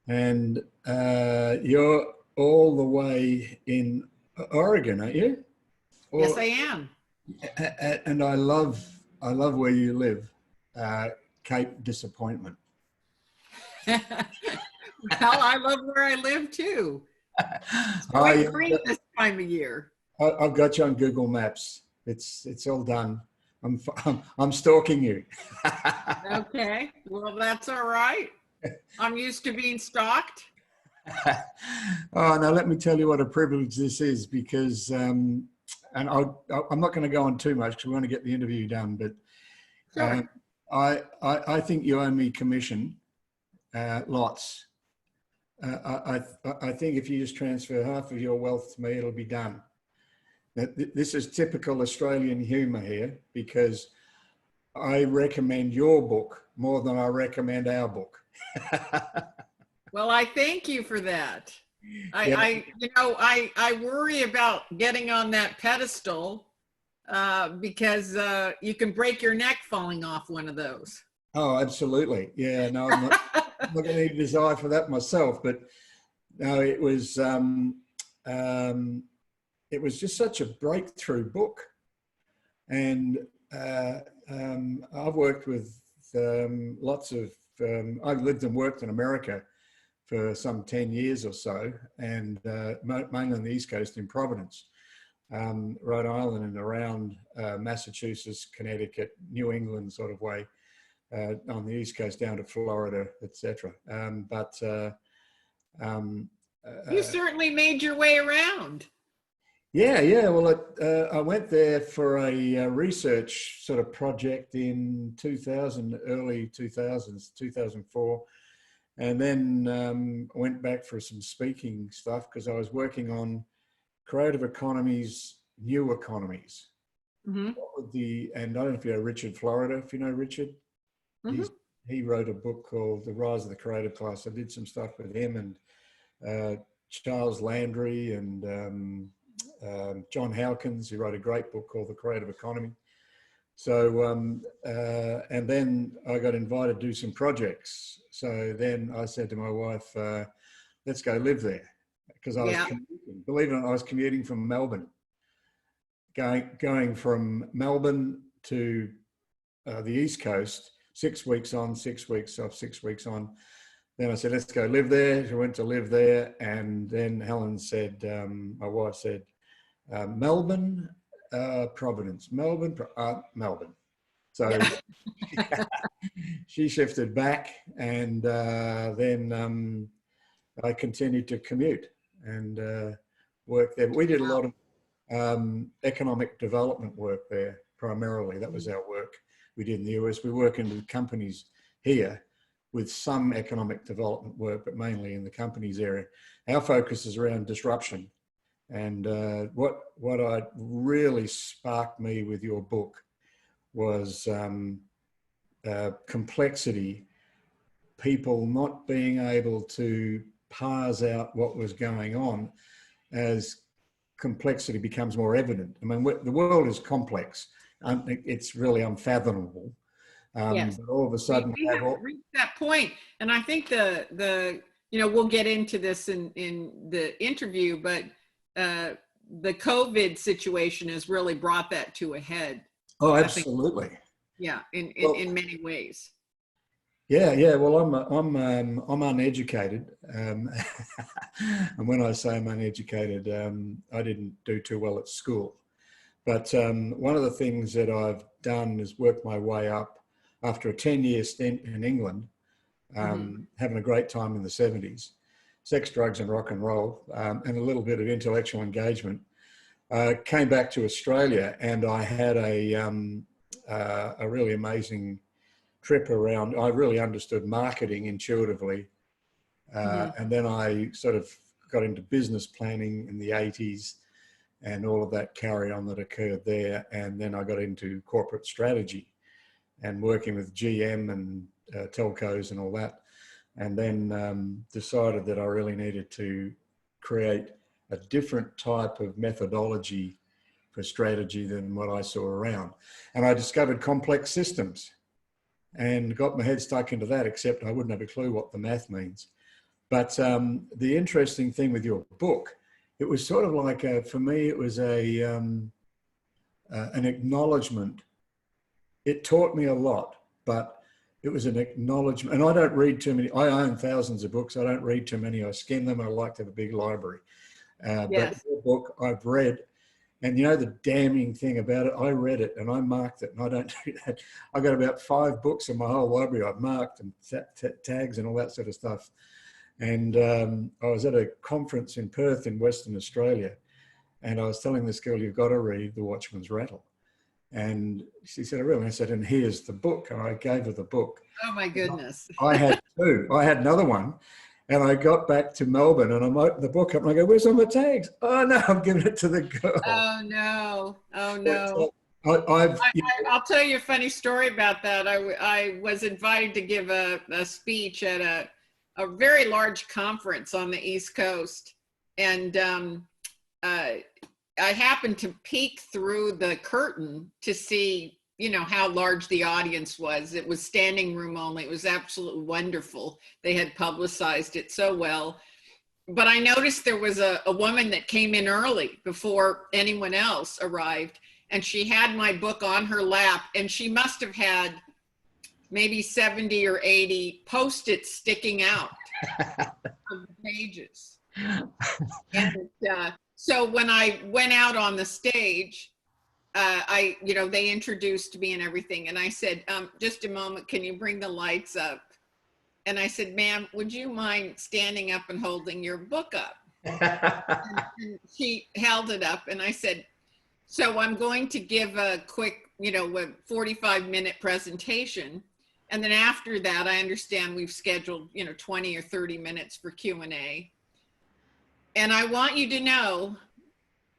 And you're all the way in Oregon, aren't you? Yes, I am. And I love where you live, Cape Disappointment. Well, I love where I live too. It's quite green this time of year. I've got you on Google Maps. It's all done. I'm stalking you. Okay, well, that's all right. I'm used to being stalked. Oh, now let me tell you what a privilege this is, because and I'm not going to go on too much because we want to get the interview done, but Sure. I think you owe me commission, lots. I think if you just transfer half of your wealth to me, it'll be done. This is typical Australian humour here, because I recommend your book more than I recommend our book. Well, I thank you for that. Yeah. I worry about getting on that pedestal because you can break your neck falling off one of those. Oh, absolutely. Yeah, no, I'm not going to need a desire for that myself, but no, it was just such a breakthrough book. And I've worked with lots of, I've lived and worked in America for some 10 years or so, and mainly on the East Coast in Providence, Rhode Island, and around Massachusetts, Connecticut, New England sort of way, on the East Coast down to Florida, etc. You certainly made your way around. Yeah. Well, I went there for a research sort of project in 2000, early 2000s, 2004. And then went back for some speaking stuff because I was working on creative economies, new economies. Mm-hmm. And I don't know if you know Richard Florida, if you know Richard. Mm-hmm. He wrote a book called The Rise of the Creative Class. I did some stuff with him and Charles Landry and John Howkins, who wrote a great book called The Creative Economy. So, and then I got invited to do some projects. So then I said to my wife, let's go live there. Because I was commuting. Believe it or not, I was commuting from Melbourne. Going from Melbourne to the East Coast, 6 weeks on, 6 weeks off, 6 weeks on. Then I said, let's go live there. She went to live there. And then Helen said, my wife said, Melbourne, Providence, Melbourne. So she shifted back, and then I continued to commute and work there. We did a lot of economic development work there primarily. That was our work we did in the US. We work in the companies here with some economic development work, but mainly in the companies area. Our focus is around disruption. And what really sparked me with your book was complexity, people not being able to parse out what was going on as complexity becomes more evident. I mean, the world is complex. It's really unfathomable. Yes. But all of a sudden, we have reached that point. And I think we'll get into this in the interview, but the COVID situation has really brought that to a head. Oh, absolutely. Yeah, in many ways. Yeah. Well, I'm uneducated, and when I say I'm uneducated, I didn't do too well at school. But one of the things that I've done is work my way up after a 10-year stint in England, having a great time in the 70s, sex, drugs, and rock and roll, and a little bit of intellectual engagement. Came back to Australia, and I had a really amazing trip around. I really understood marketing intuitively. And then I sort of got into business planning in the 80s and all of that carry on that occurred there. And then I got into corporate strategy and working with GM and telcos and all that. And then decided that I really needed to create a different type of methodology for strategy than what I saw around. And I discovered complex systems and got my head stuck into that, except I wouldn't have a clue what the math means. But the interesting thing with your book, it was sort of like, for me, it was an acknowledgement. It taught me a lot, but it was an acknowledgement. And I don't read too many. I own thousands of books. I don't read too many. I skim them. I like to have a big library. But Yes. your book I've read, and you know the damning thing about it, I read it and I marked it, and I don't do that. I got about 5 books in my whole library I've marked and tags and all that sort of stuff. And I was at a conference in Perth in Western Australia, and I was telling this girl, you've got to read The Watchman's Rattle. And she said, I really? I said, and here's the book. And I gave her the book. Oh my goodness. I had 2. I had another one. And I got back to Melbourne and I'm opening the book up and I go, where's all my tags? Oh no, I'm giving it to the girl. Oh no. Oh no. I'll tell you a funny story about that. I was invited to give a speech at a very large conference on the East Coast. And I happened to peek through the curtain to see, you know, how large the audience was. It was standing room only. It was absolutely wonderful. They had publicized it so well. But I noticed there was a woman that came in early before anyone else arrived. And she had my book on her lap. And she must have had maybe 70 or 80 Post-its sticking out of the pages. And so when I went out on the stage, they introduced me and everything. And I said, just a moment, can you bring the lights up? And I said, ma'am, would you mind standing up and holding your book up? and she held it up and I said, so I'm going to give a quick, a 45-minute presentation. And then after that, I understand we've scheduled, 20 or 30 minutes for Q&A. And I want you to know,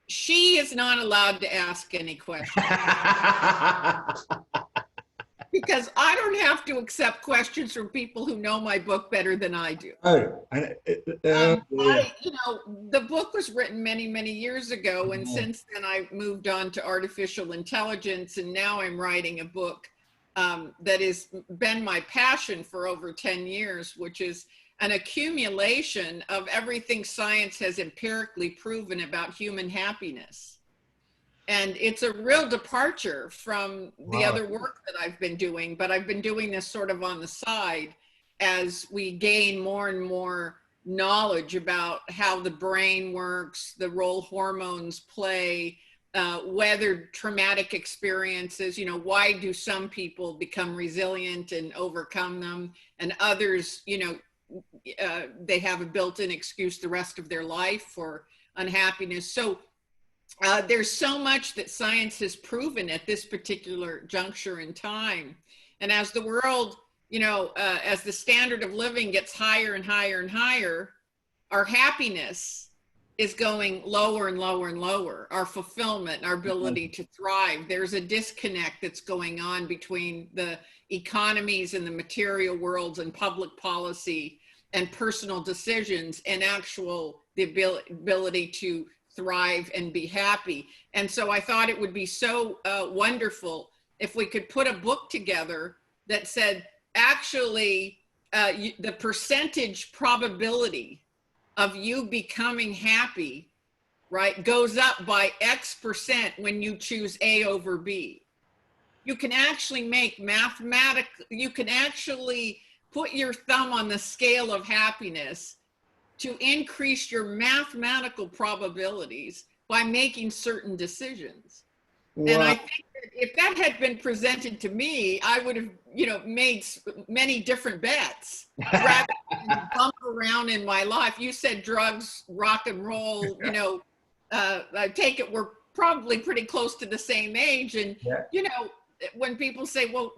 she is not allowed to ask any questions. Because I don't have to accept questions from people who know my book better than I do. The book was written many, many years ago. And since then I moved on to artificial intelligence. And now I'm writing a book that has been my passion for over 10 years, which is an accumulation of everything science has empirically proven about human happiness. And it's a real departure from the other work that I've been doing, but I've been doing this sort of on the side as we gain more and more knowledge about how the brain works, the role hormones play, whether traumatic experiences, why do some people become resilient and overcome them and others, they have a built-in excuse the rest of their life for unhappiness. So there's so much that science has proven at this particular juncture in time. And as the world, as the standard of living gets higher and higher and higher, our happiness is going lower and lower and lower. Our fulfillment, our ability to thrive. There's a disconnect that's going on between the economies and the material worlds and public policy and personal decisions and the ability to thrive and be happy. And so I thought it would be so wonderful if we could put a book together that said, actually, the percentage probability of you becoming happy, right, goes up by X% when you choose A over B. You can actually make you can actually put your thumb on the scale of happiness to increase your mathematical probabilities by making certain decisions. Wow. And I think that if that had been presented to me, I would have, made many different bets rather than bump around in my life. You said drugs, rock and roll, I take it we're probably pretty close to the same age. And, when people say, well,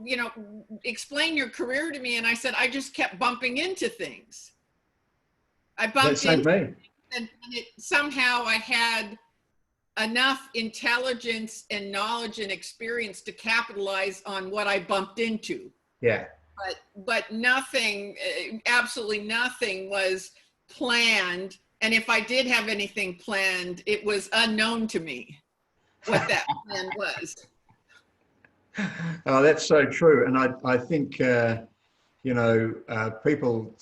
explain your career to me. And I said, I just kept bumping into things. I bumped into things and somehow I had enough intelligence and knowledge and experience to capitalize on what I bumped into. Yeah. But nothing, absolutely nothing was planned. And if I did have anything planned, it was unknown to me what that plan was. Oh, that's so true. And I think, people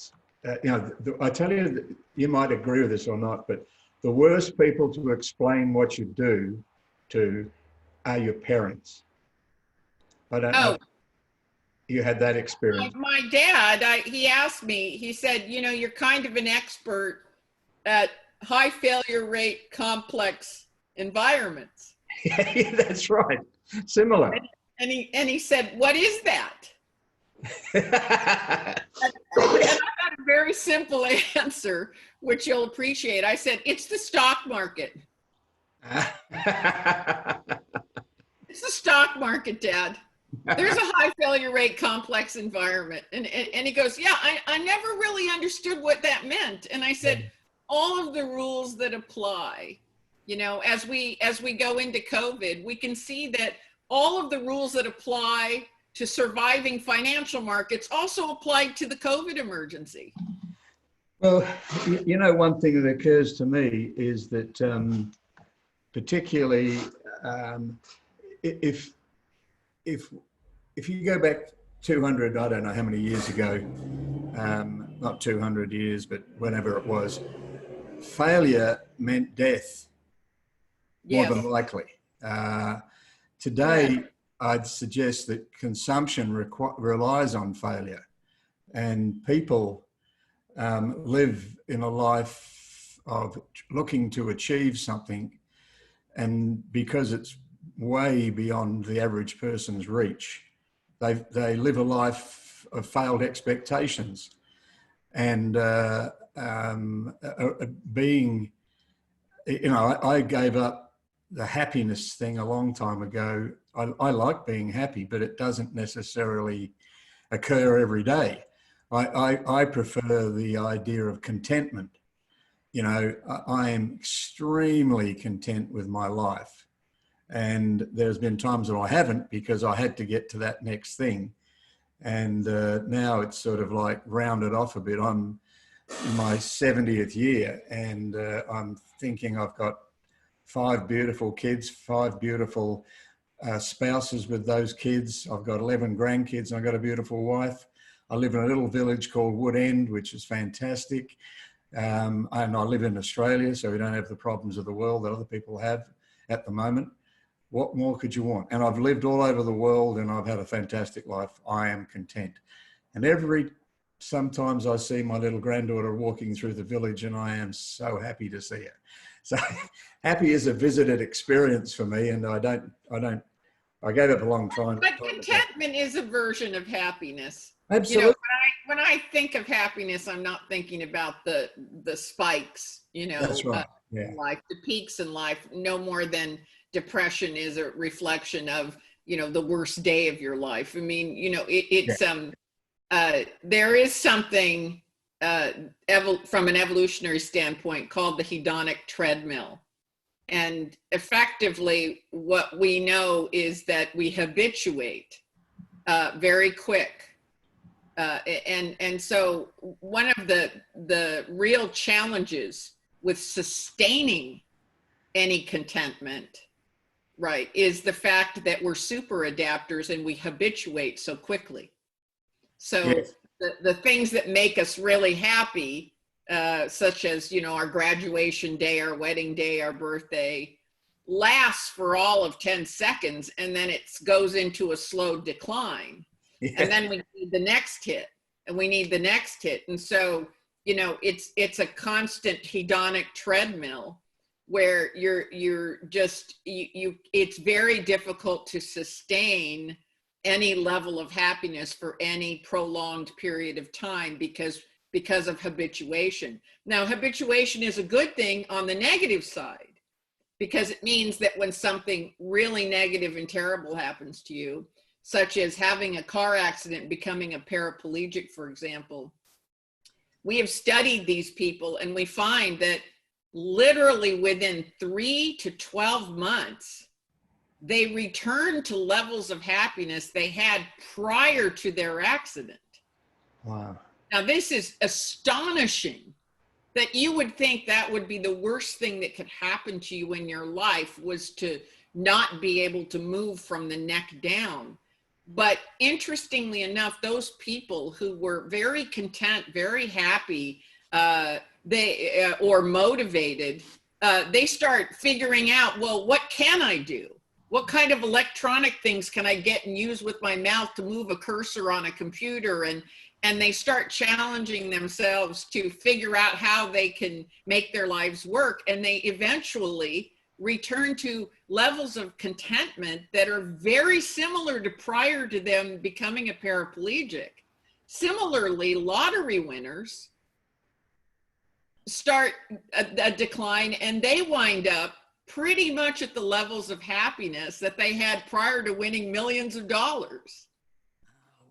I tell you, you might agree with this or not, but the worst people to explain what you do to are your parents. I don't know Oh, if you had that experience. my dad, he asked me, he said, you're kind of an expert at high failure rate complex environments. Yeah, that's right. Similar. And he said, what is that? And I got a very simple answer, which you'll appreciate. I said, it's the stock market. It's the stock market, Dad. There's a high failure rate complex environment. And he goes, yeah, I never really understood what that meant. And I said, all of the rules that apply, as we go into COVID, we can see that all of the rules that apply to surviving financial markets also applied to the COVID emergency. Well, one thing that occurs to me is that particularly if you go back 200, I don't know how many years ago, not 200 years, but whenever it was, failure meant death, more Yes. than likely. Today, I'd suggest that consumption relies on failure, and people live in a life of looking to achieve something, and because it's way beyond the average person's reach, they live a life of failed expectations, and being, I gave up the happiness thing a long time ago. I like being happy, but it doesn't necessarily occur every day. I prefer the idea of contentment. I am extremely content with my life. And there's been times that I haven't, because I had to get to that next thing. And now it's sort of like rounded off a bit. I'm in my 70th year, and I'm thinking I've got 5 beautiful kids, 5 beautiful spouses with those kids. I've got 11 grandkids, and I've got a beautiful wife. I live in a little village called Wood End, which is fantastic. And I live in Australia, so we don't have the problems of the world that other people have at the moment. What more could you want? And I've lived all over the world, and I've had a fantastic life. I am content. And sometimes I see my little granddaughter walking through the village, and I am so happy to see her. So happy is a visited experience for me, and I gave up a long time. But contentment is a version of happiness. Absolutely. When I think of happiness, I'm not thinking about the spikes, That's right. Yeah. Life, the peaks in life, no more than depression is a reflection of, the worst day of your life. I mean, there is something from an evolutionary standpoint called the hedonic treadmill. And effectively, what we know is that we habituate very quick. And so one of the real challenges with sustaining any contentment, right, is the fact that we're super adapters and we habituate so quickly. So yes. the things that make us really happy, such as, our graduation day, our wedding day, our birthday, lasts for all of 10 seconds, and then it goes into a slow decline. Yeah. And then we need the next hit, and we need the next hit. And so, it's a constant hedonic treadmill where you're just, it's very difficult to sustain any level of happiness for any prolonged period of time because of habituation. Now, habituation is a good thing on the negative side, because it means that when something really negative and terrible happens to you, such as having a car accident, becoming a paraplegic, for example, we have studied these people, and we find that literally within 3 to 12 months, they return to levels of happiness they had prior to their accident. Wow. Now, this is astonishing, that you would think that would be the worst thing that could happen to you in your life, was to not be able to move from the neck down. But interestingly enough, those people who were very content, very happy, or motivated, they start figuring out, well, what can I do? What kind of electronic things can I get and use with my mouth to move a cursor on a computer? And they start challenging themselves to figure out how they can make their lives work. And they eventually return to levels of contentment that are very similar to prior to them becoming a paraplegic. Similarly, lottery winners start a decline, and they wind up pretty much at the levels of happiness that they had prior to winning millions of dollars.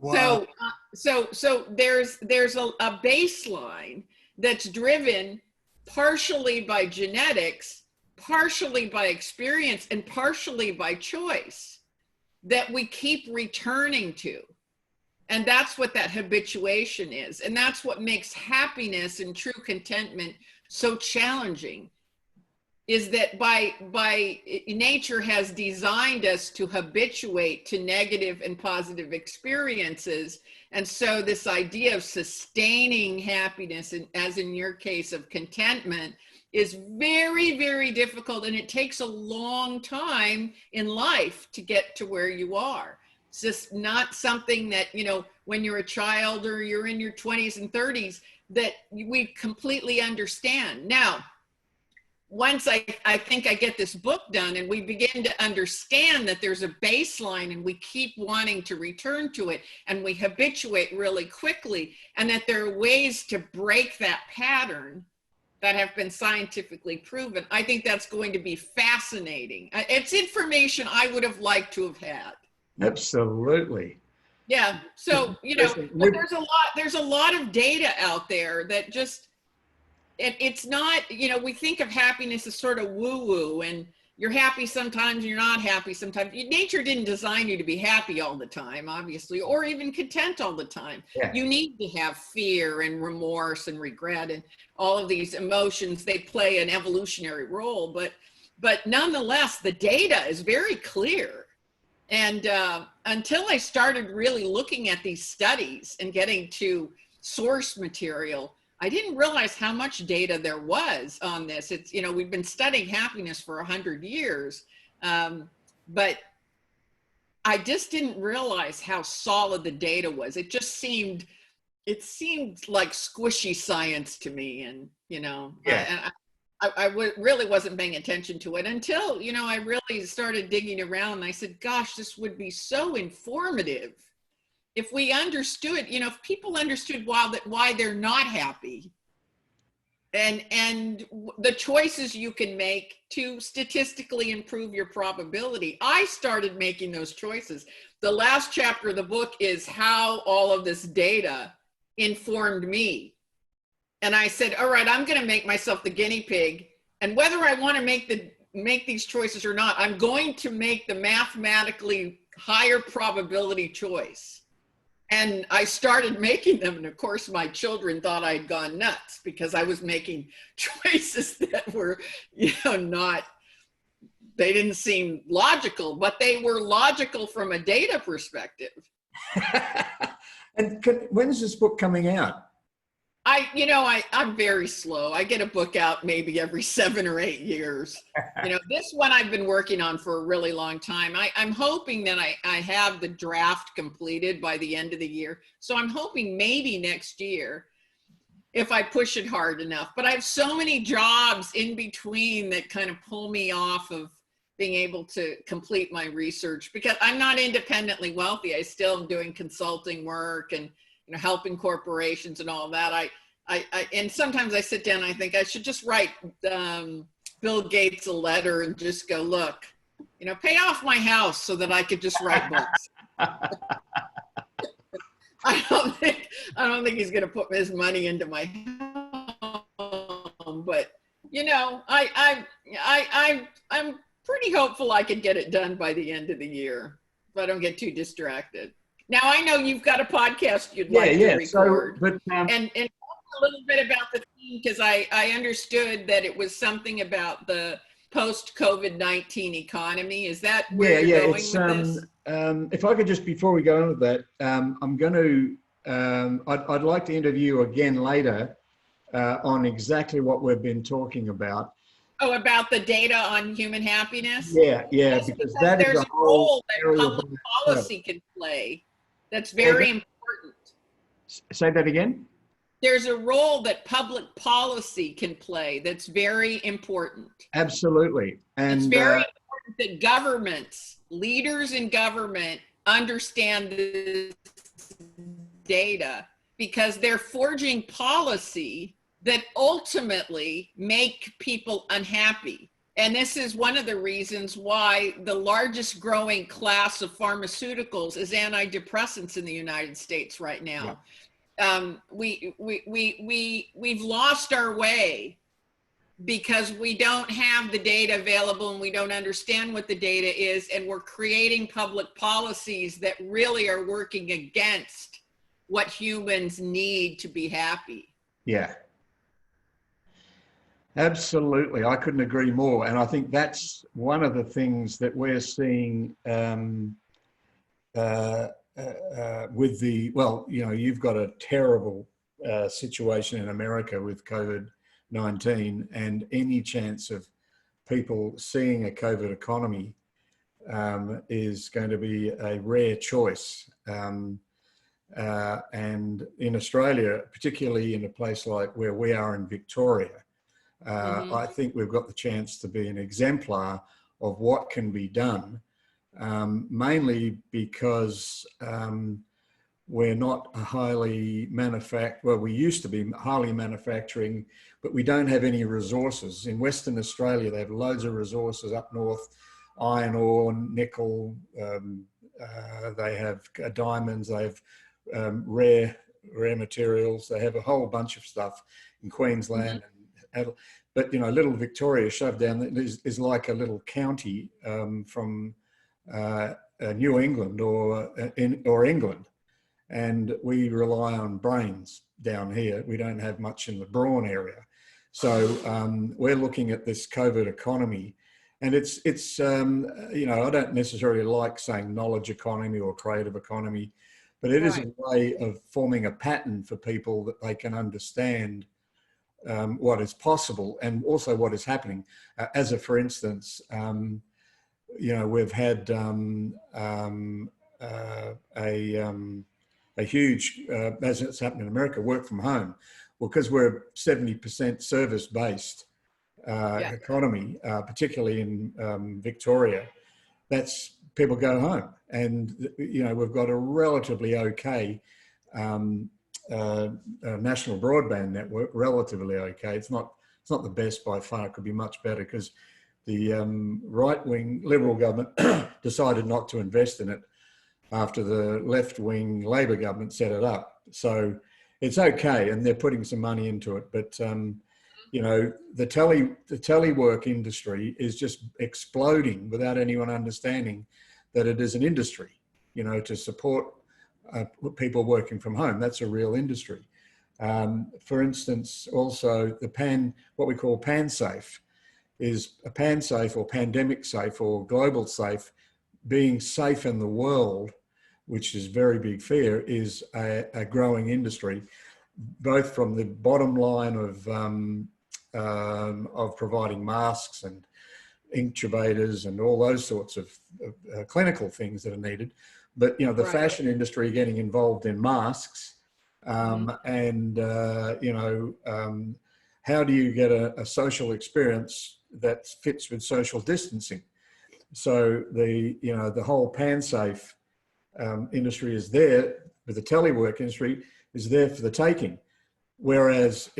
Wow. So there's a baseline that's driven partially by genetics, partially by experience, and partially by choice that we keep returning to. And that's what that habituation is. And that's what makes happiness and true contentment so challenging, is that by nature has designed us to habituate to negative and positive experiences. And so this idea of sustaining happiness, and as in your case of contentment, is very, very difficult. And it takes a long time in life to get to where you are. It's just not something that, you know, when you're a child or you're in your 20s and 30s, that we completely understand. Now, once I think I get this book done and we begin to understand that there's a baseline and we keep wanting to return to it and we habituate really quickly, and that there are ways to break that pattern that have been scientifically proven, I think that's going to be fascinating. It's information I would have liked to have had. Absolutely. Yeah. So, you know, but there's a lot of data out there that just, it's not, you know, we think of happiness as sort of woo-woo, and you're happy sometimes, you're not happy sometimes. Nature didn't design you to be happy all the time, obviously, or even content all the time. Yeah. You need to have fear and remorse and regret and all of these emotions. They play an evolutionary role, but nonetheless, the data is very clear. And until I started really looking at these studies and getting to source material, I didn't realize how much data there was on this. It's, you know, we've been studying happiness for 100 years, but I just didn't realize how solid the data was. It seemed like squishy science to me. And, you know, yeah. I really wasn't paying attention to it until, you know, I really started digging around, and I said, gosh, this would be so informative if we understood, you know, if people understood why they're not happy, and the choices you can make to statistically improve your probability. I started making those choices. The last chapter of the book is how all of this data informed me. And I said, all right, I'm going to make myself the guinea pig. And whether I want to make these choices or not, I'm going to make the mathematically higher probability choice. And I started making them. And of course, my children thought I'd gone nuts because I was making choices that were, you know, they didn't seem logical, but they were logical from a data perspective. And when's this book coming out? I'm very slow. I get a book out maybe every 7 or 8 years. You know, this one I've been working on for a really long time. I'm hoping that I have the draft completed by the end of the year. So I'm hoping maybe next year, if I push it hard enough. But I have so many jobs in between that kind of pull me off of being able to complete my research, because I'm not independently wealthy. I still am doing consulting work and, you know, helping corporations and all that. And sometimes I sit down and I think I should just write Bill Gates a letter and just go, look, you know, pay off my house so that I could just write books. I don't think he's going to put his money into my home, but you know, I'm pretty hopeful I could get it done by the end of the year if I don't get too distracted. Now, I know you've got a podcast you'd like to record. So, but, and talk a little bit about the theme, because I understood that it was something about the post-COVID-19 economy? Is that where Yeah. you're going It's with this? if I could just, before we go into that, I'm going to. I'd like to interview again later on exactly what we've been talking about. Oh, about the data on human happiness? Yeah, Yes, because because that is there's a a whole role that area public by itself. policy can play that's very important. Say that again. There's a role that public policy can play that's very important. Absolutely, It's and very important that governments, leaders in government, understand this data because they're forging policy that ultimately make people unhappy. And this is one of the reasons why the largest growing class of pharmaceuticals is antidepressants in the United States right now. Yeah. We've lost our way because we don't have the data available and we don't understand what the data is, and we're creating public policies that really are working against what humans need to be happy. Yeah, absolutely. I couldn't agree more. And I think that's one of the things that we're seeing with the, well, you know, you've got a terrible situation in America with COVID-19, and any chance of people seeing a covert economy is going to be a rare choice. And in Australia, particularly in a place like where we are in Victoria, I think we've got the chance to be an exemplar of what can be done, mainly because we're not a highly well, we used to be highly manufacturing, but we don't have any resources. In Western Australia, they have loads of resources up north, iron ore, nickel, they have diamonds, they have rare materials, they have a whole bunch of stuff in Queensland. But, you know, little Victoria shoved down is like a little county from New England or England. And we rely on brains down here. We don't have much in the brawn area. So we're looking at this covert economy, and it's you know, I don't necessarily like saying knowledge economy or creative economy, but it is a way of forming a pattern for people that they can understand what is possible and also what is happening. As a, for instance, you know, we've had a huge, as it's happened in America, work from home. Well, because we're 70% service-based economy, particularly in Victoria, that's people go home. And, you know, we've got a relatively okay national broadband network, relatively okay. It's not the best by far. It could be much better because the right-wing Liberal government decided not to invest in it after the left-wing Labor government set it up. So it's okay, and they're putting some money into it. But you know, the telework industry is just exploding without anyone understanding that it is an industry. You know, to support people working from home, that's a real industry. For instance, also what we call pan-safe is a pan-safe or pandemic safe or global safe. Being safe in the world, which is very big fear, is a growing industry, both from the bottom line of providing masks and incubators and all those sorts of clinical things that are needed. But, you know, the fashion industry getting involved in masks and, you know, how do you get a social experience that fits with social distancing? So you know, the whole pan-safe industry is there, but the telework industry is there for the taking. Whereas,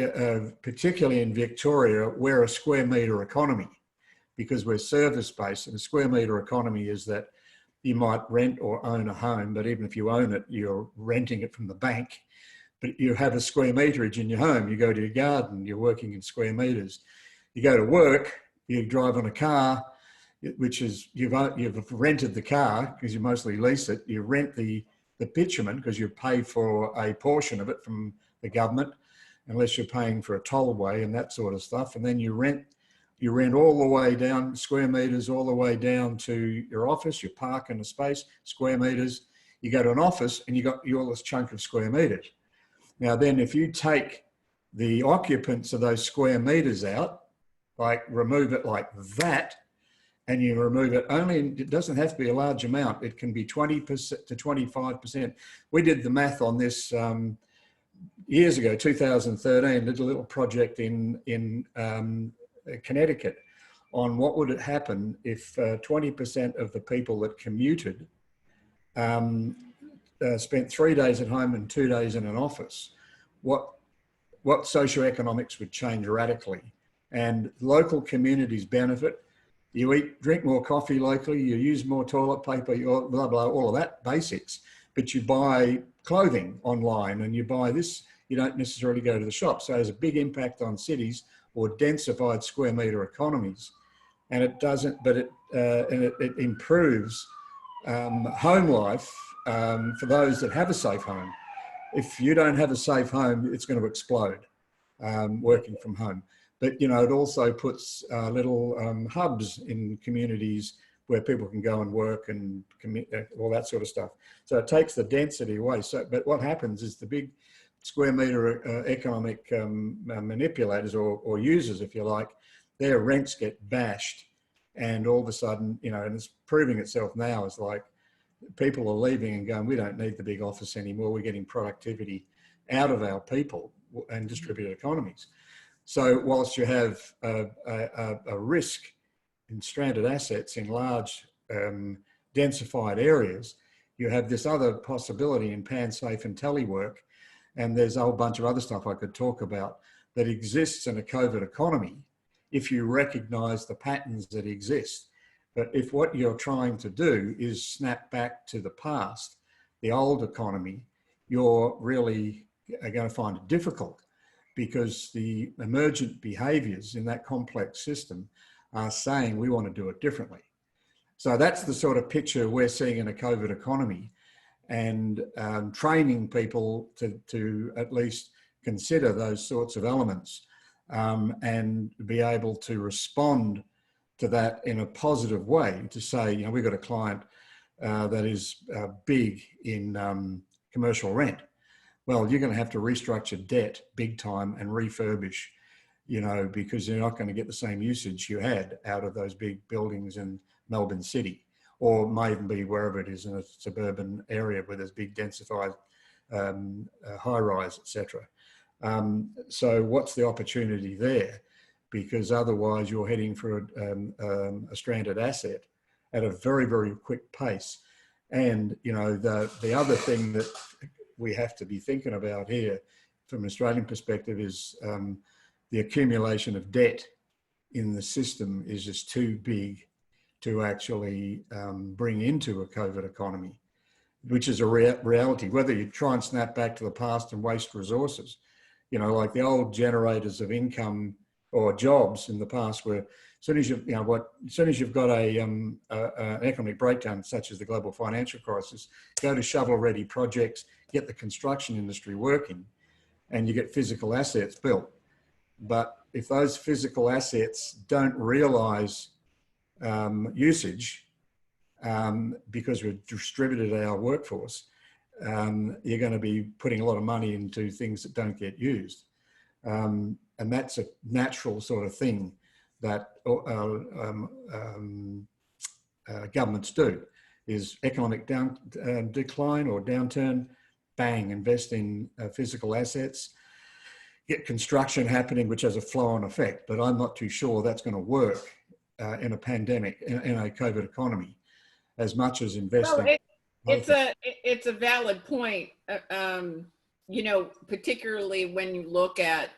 particularly in Victoria, we're a square metre economy because we're service-based, and a square metre economy is that you might rent or own a home, but even if you own it, you're renting it from the bank, but you have a square meterage in your home. You go to your garden, you're working in square metres. You go to work, you drive on a car, which is, you've rented the car because you mostly lease it. You rent the bitumen because you pay for a portion of it from the government, unless you're paying for a tollway and that sort of stuff. And then you rent You rent all the way down, square meters, all the way down to your office, your park and the space, square meters. You go to an office and you got all this chunk of square meters. Now then, if you take the occupants of those square meters out, like remove it like that, and you remove it only, it doesn't have to be a large amount. It can be 20% to 25%. We did the math on this years ago, 2013, did a little project in Connecticut on what would happen if 20% of the people that commuted spent 3 days at home and 2 days in an office. What socioeconomics would change radically, and local communities benefit. You drink more coffee locally, you use more toilet paper, you blah, blah, all of that basics, but you buy clothing online and you buy this, you don't necessarily go to the shop. So it has a big impact on cities or densified square meter economies. And it doesn't, but it improves home life for those that have a safe home. If you don't have a safe home, it's going to explode working from home. But, you know, it also puts little hubs in communities where people can go and work and all that sort of stuff. So it takes the density away. So, but what happens is the big square meter economic manipulators or users, if you like, their rents get bashed. And all of a sudden, you know, and it's proving itself now, is like people are leaving and going, we don't need the big office anymore. We're getting productivity out of our people and distributed economies. So whilst you have a risk in stranded assets in large densified areas, you have this other possibility in pan-safe and telework, and there's a whole bunch of other stuff I could talk about that exists in a covert economy if you recognise the patterns that exist. But if what you're trying to do is snap back to the past, the old economy, you're really going to find it difficult, because the emergent behaviours in that complex system are saying we want to do it differently. So that's the sort of picture we're seeing in a covert economy, and training people to at least consider those sorts of elements and be able to respond to that in a positive way, to say, you know, we've got a client that is big in commercial rent. Well, you're going to have to restructure debt big time and refurbish, you know, because you're not going to get the same usage you had out of those big buildings in Melbourne City, or may even be wherever it is in a suburban area where there's big densified high-rise, etc. So what's the opportunity there? Because otherwise you're heading for a stranded asset at a very, very quick pace. And, you know, the other thing that we have to be thinking about here from an Australian perspective is the accumulation of debt in the system is just too big to actually bring into a covert economy, which is a reality. Whether you try and snap back to the past and waste resources, you know, like the old generators of income or jobs in the past were, as soon as you've got an economic breakdown such as the global financial crisis, go to shovel-ready projects, get the construction industry working, and you get physical assets built. But if those physical assets don't realise usage because we've distributed our workforce, you're going to be putting a lot of money into things that don't get used. And that's a natural sort of thing that governments do, is economic decline or downturn, bang, invest in physical assets, get construction happening, which has a flow-on effect. But I'm not too sure that's going to work in a pandemic, in a covert economy, as much as investing. Well, it's a valid point. You know, particularly when you look at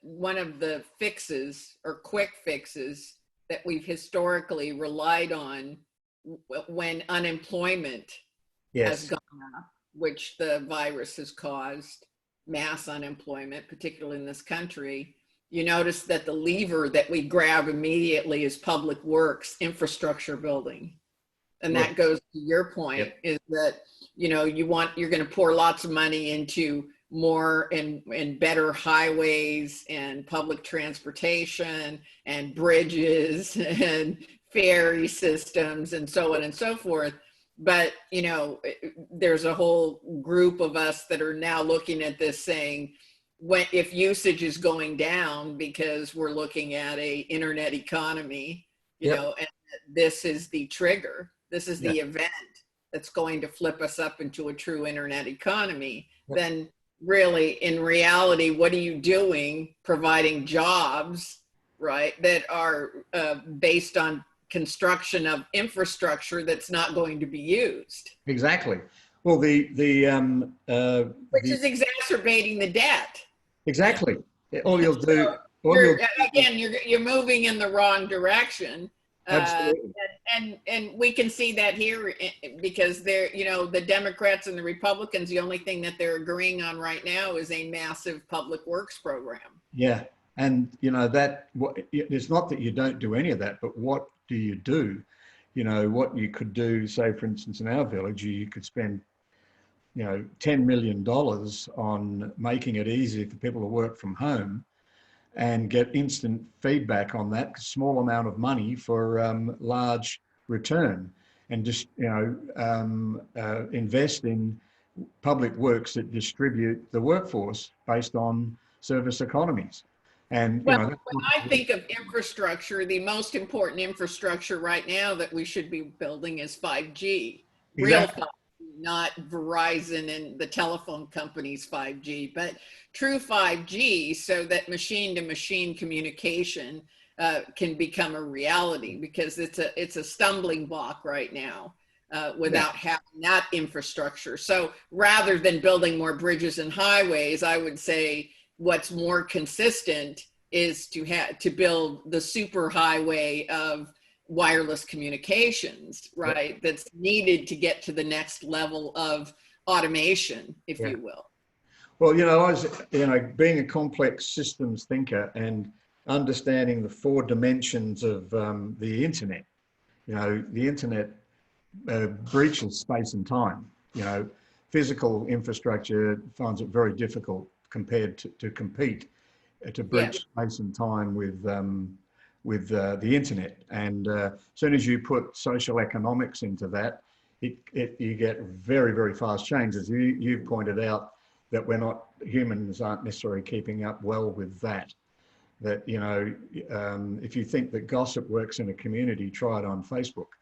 one of the fixes or quick fixes that we've historically relied on when unemployment has gone up, which the virus has caused mass unemployment, particularly in this country. You notice that the lever that we grab immediately is public works, infrastructure building. And that goes to your point, is that, you know, you're going to pour lots of money into more and better highways and public transportation and bridges and ferry systems and so on and so forth. But, you know, there's a whole group of us that are now looking at this saying, if usage is going down because we're looking at a internet economy, you know, and this is the trigger, this is the event that's going to flip us up into a true internet economy, then really, in reality, what are you doing providing jobs, right, that are based on construction of infrastructure that's not going to be used? Exactly. Well, which is exacerbating the debt. Exactly. All you'll do. You're moving in the wrong direction. Absolutely. And we can see that here because they're, you know, the Democrats and the Republicans, the only thing that they're agreeing on right now is a massive public works program. Yeah. And, you know, it's not that you don't do any of that, but what do you do? You know, what you could do, say, for instance, in our village, you could spend, you know, $10 million on making it easy for people to work from home and get instant feedback on that small amount of money for large return, and just, you know, invest in public works that distribute the workforce based on service economies. And when I think of infrastructure, the most important infrastructure right now that we should be building is 5G. Exactly. Real 5G, not Verizon and the telephone companies 5G, but true 5G, so that machine-to-machine communication can become a reality, because it's a stumbling block right now without having that infrastructure. So rather than building more bridges and highways, I would say what's more consistent is to build the super highway of wireless communications, right? That's needed to get to the next level of automation, if you will. Well, you know, being a complex systems thinker and understanding the 4 dimensions of the internet, you know, the internet breaches space and time. You know, physical infrastructure finds it very difficult compared to compete to breach space and time with the internet. And as soon as you put social economics into that, you get very, very fast changes. You've pointed out that humans aren't necessarily keeping up well with that. That, you know, if you think that gossip works in a community, try it on Facebook.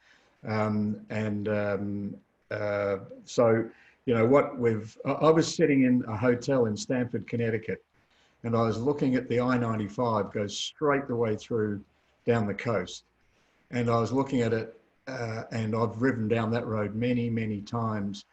So, you know, I was sitting in a hotel in Stamford, Connecticut, and I was looking at the I-95 go straight the way through down the coast. And I was looking at it, and I've driven down that road many, many times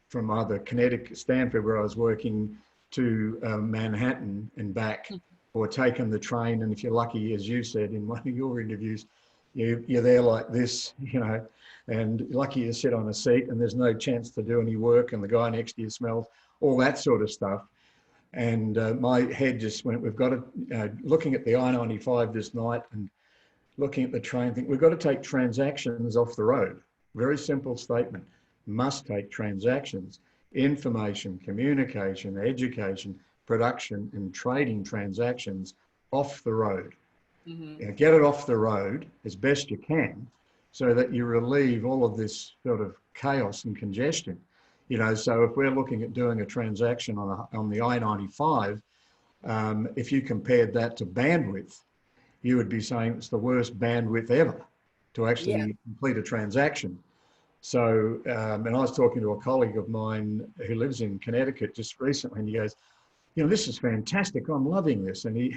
from either Connecticut, Stamford, where I was working, to Manhattan and back, or taken the train. And if you're lucky, as you said in one of your interviews, you're there like this, you know, and lucky you sit on a seat and there's no chance to do any work, and the guy next to you smells, all that sort of stuff. And my head just went, we've got to, looking at the I-95 this night and looking at the train, think we've got to take transactions off the road. Very simple statement. Must take transactions, information, communication, education, production, and trading transactions off the road. You know, get it off the road as best you can, so that you relieve all of this sort of chaos and congestion. You know, so if we're looking at doing a transaction on the I-95, if you compared that to bandwidth, you would be saying it's the worst bandwidth ever to actually complete a transaction. So, and I was talking to a colleague of mine who lives in Connecticut just recently, and he goes, you know, this is fantastic, I'm loving this. And he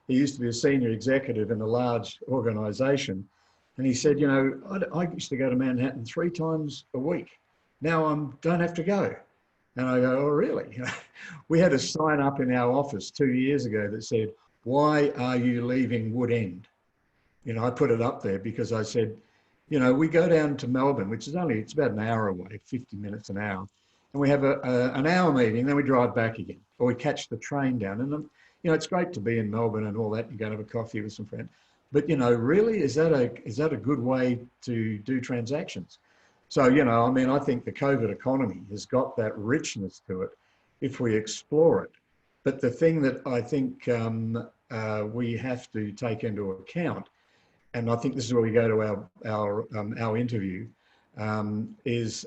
used to be a senior executive in a large organization. And he said, you know, I used to go to Manhattan 3 times a week. Now I don't have to go. And I go, oh, really? We had a sign up in our office 2 years ago that said, why are you leaving Wood End? You know, I put it up there because I said, you know, we go down to Melbourne, which is it's about an hour away, 50 minutes an hour. And we have an hour meeting, then we drive back again, or we catch the train down. And, you know, it's great to be in Melbourne and all that. You go and have a coffee with some friends. But, you know, really, is that a good way to do transactions? So, you know, I mean, I think the Covert Economy has got that richness to it. if we explore it. But the thing that I think we have to take into account, and I think this is where we go to our interview, is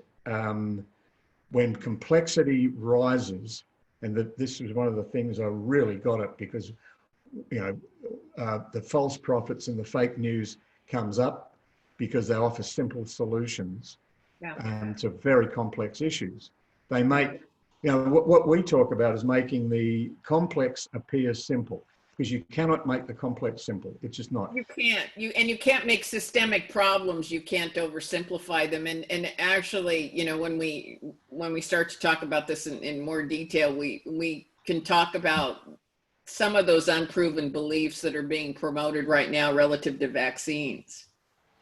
when complexity rises, and that this is one of the things I really got it, because the false prophets and the fake news comes up because they offer simple solutions to very complex issues. They make, what we talk about is making the complex appear simple, because you cannot make the complex simple. It's just not. You can't. You can't make systemic problems. You can't oversimplify them. And actually, when we start to talk about this in more detail, we can talk about some of those unproven beliefs that are being promoted right now relative to vaccines.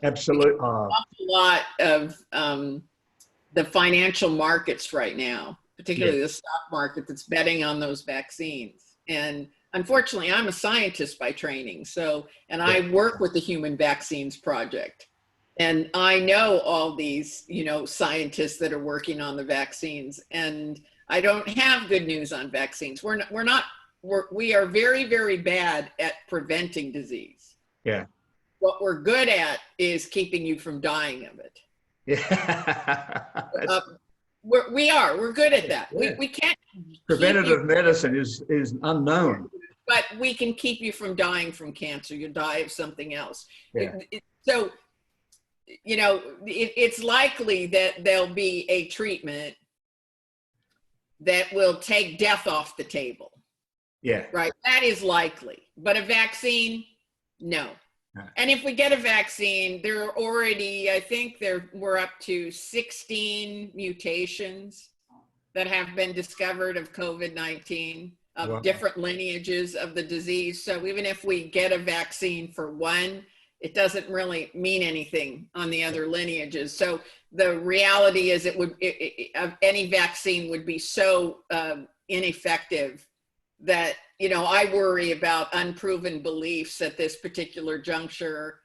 Absolutely. A lot of the financial markets right now, particularly the stock market, that's betting on those vaccines. And unfortunately, I'm a scientist by training. And I work with the Human Vaccines Project. And I know all these, scientists that are working on the vaccines. And I don't have good news on vaccines. We are very, very bad at preventing disease. Yeah. What we're good at is keeping you from dying of it. Yeah. We're good at that. Yeah. We can't. Preventative medicine is unknown. But we can keep you from dying from cancer. You die of something else. Yeah. So, it's likely that there'll be a treatment that will take death off the table. Yeah. Right. That is likely. But a vaccine, no. And if we get a vaccine, there are already, I think we're up to 16 mutations that have been discovered of COVID-19, of different lineages of the disease. So even if we get a vaccine for one, it doesn't really mean anything on the other lineages. So the reality is any vaccine would be so ineffective that, I worry about unproven beliefs at this particular juncture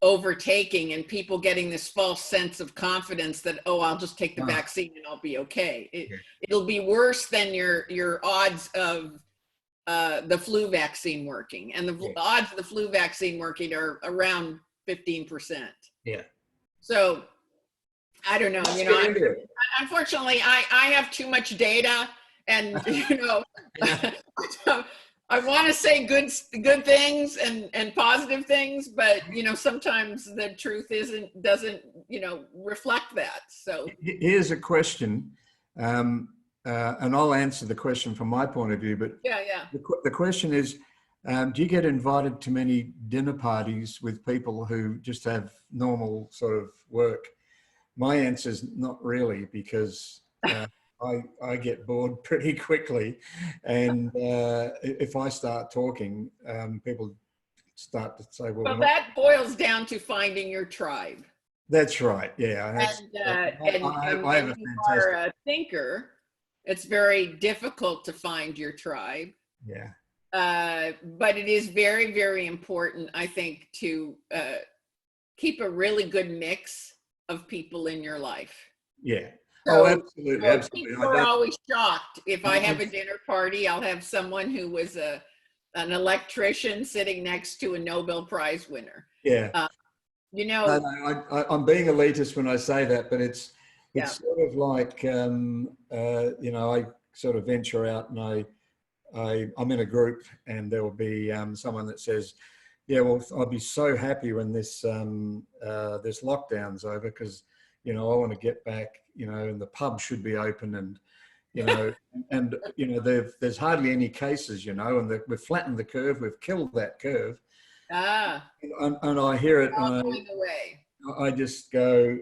overtaking, and people getting this false sense of confidence that, I'll just take the vaccine and I'll be okay. It'll be worse than your odds of the flu vaccine working. And the odds of the flu vaccine working are around 15%. Yeah. So I don't know, unfortunately I have too much data. And I want to say good things and positive things, but sometimes the truth doesn't reflect that. So here's a question, and I'll answer the question from my point of view. But the question is, do you get invited to many dinner parties with people who just have normal sort of work? My answer is not really, because I get bored pretty quickly, and if I start talking, people start to say, "Well, that boils down to finding your tribe." That's right. Yeah, and when you are a thinker, it's very difficult to find your tribe. Yeah. But it is very, very important, I think, to keep a really good mix of people in your life. Yeah. So, absolutely, absolutely. People are always shocked. If I have a dinner party, I'll have someone who was an electrician sitting next to a Nobel Prize winner. Yeah. I'm being elitist when I say that, but it's sort of like, I sort of venture out and I'm in a group, and there will be someone that says, "Yeah, well, I'll be so happy when this lockdown's over, because I want to get back, and the pub should be open, and there's hardly any cases, and we've flattened the curve, we've killed that curve." And I hear it, and I just go,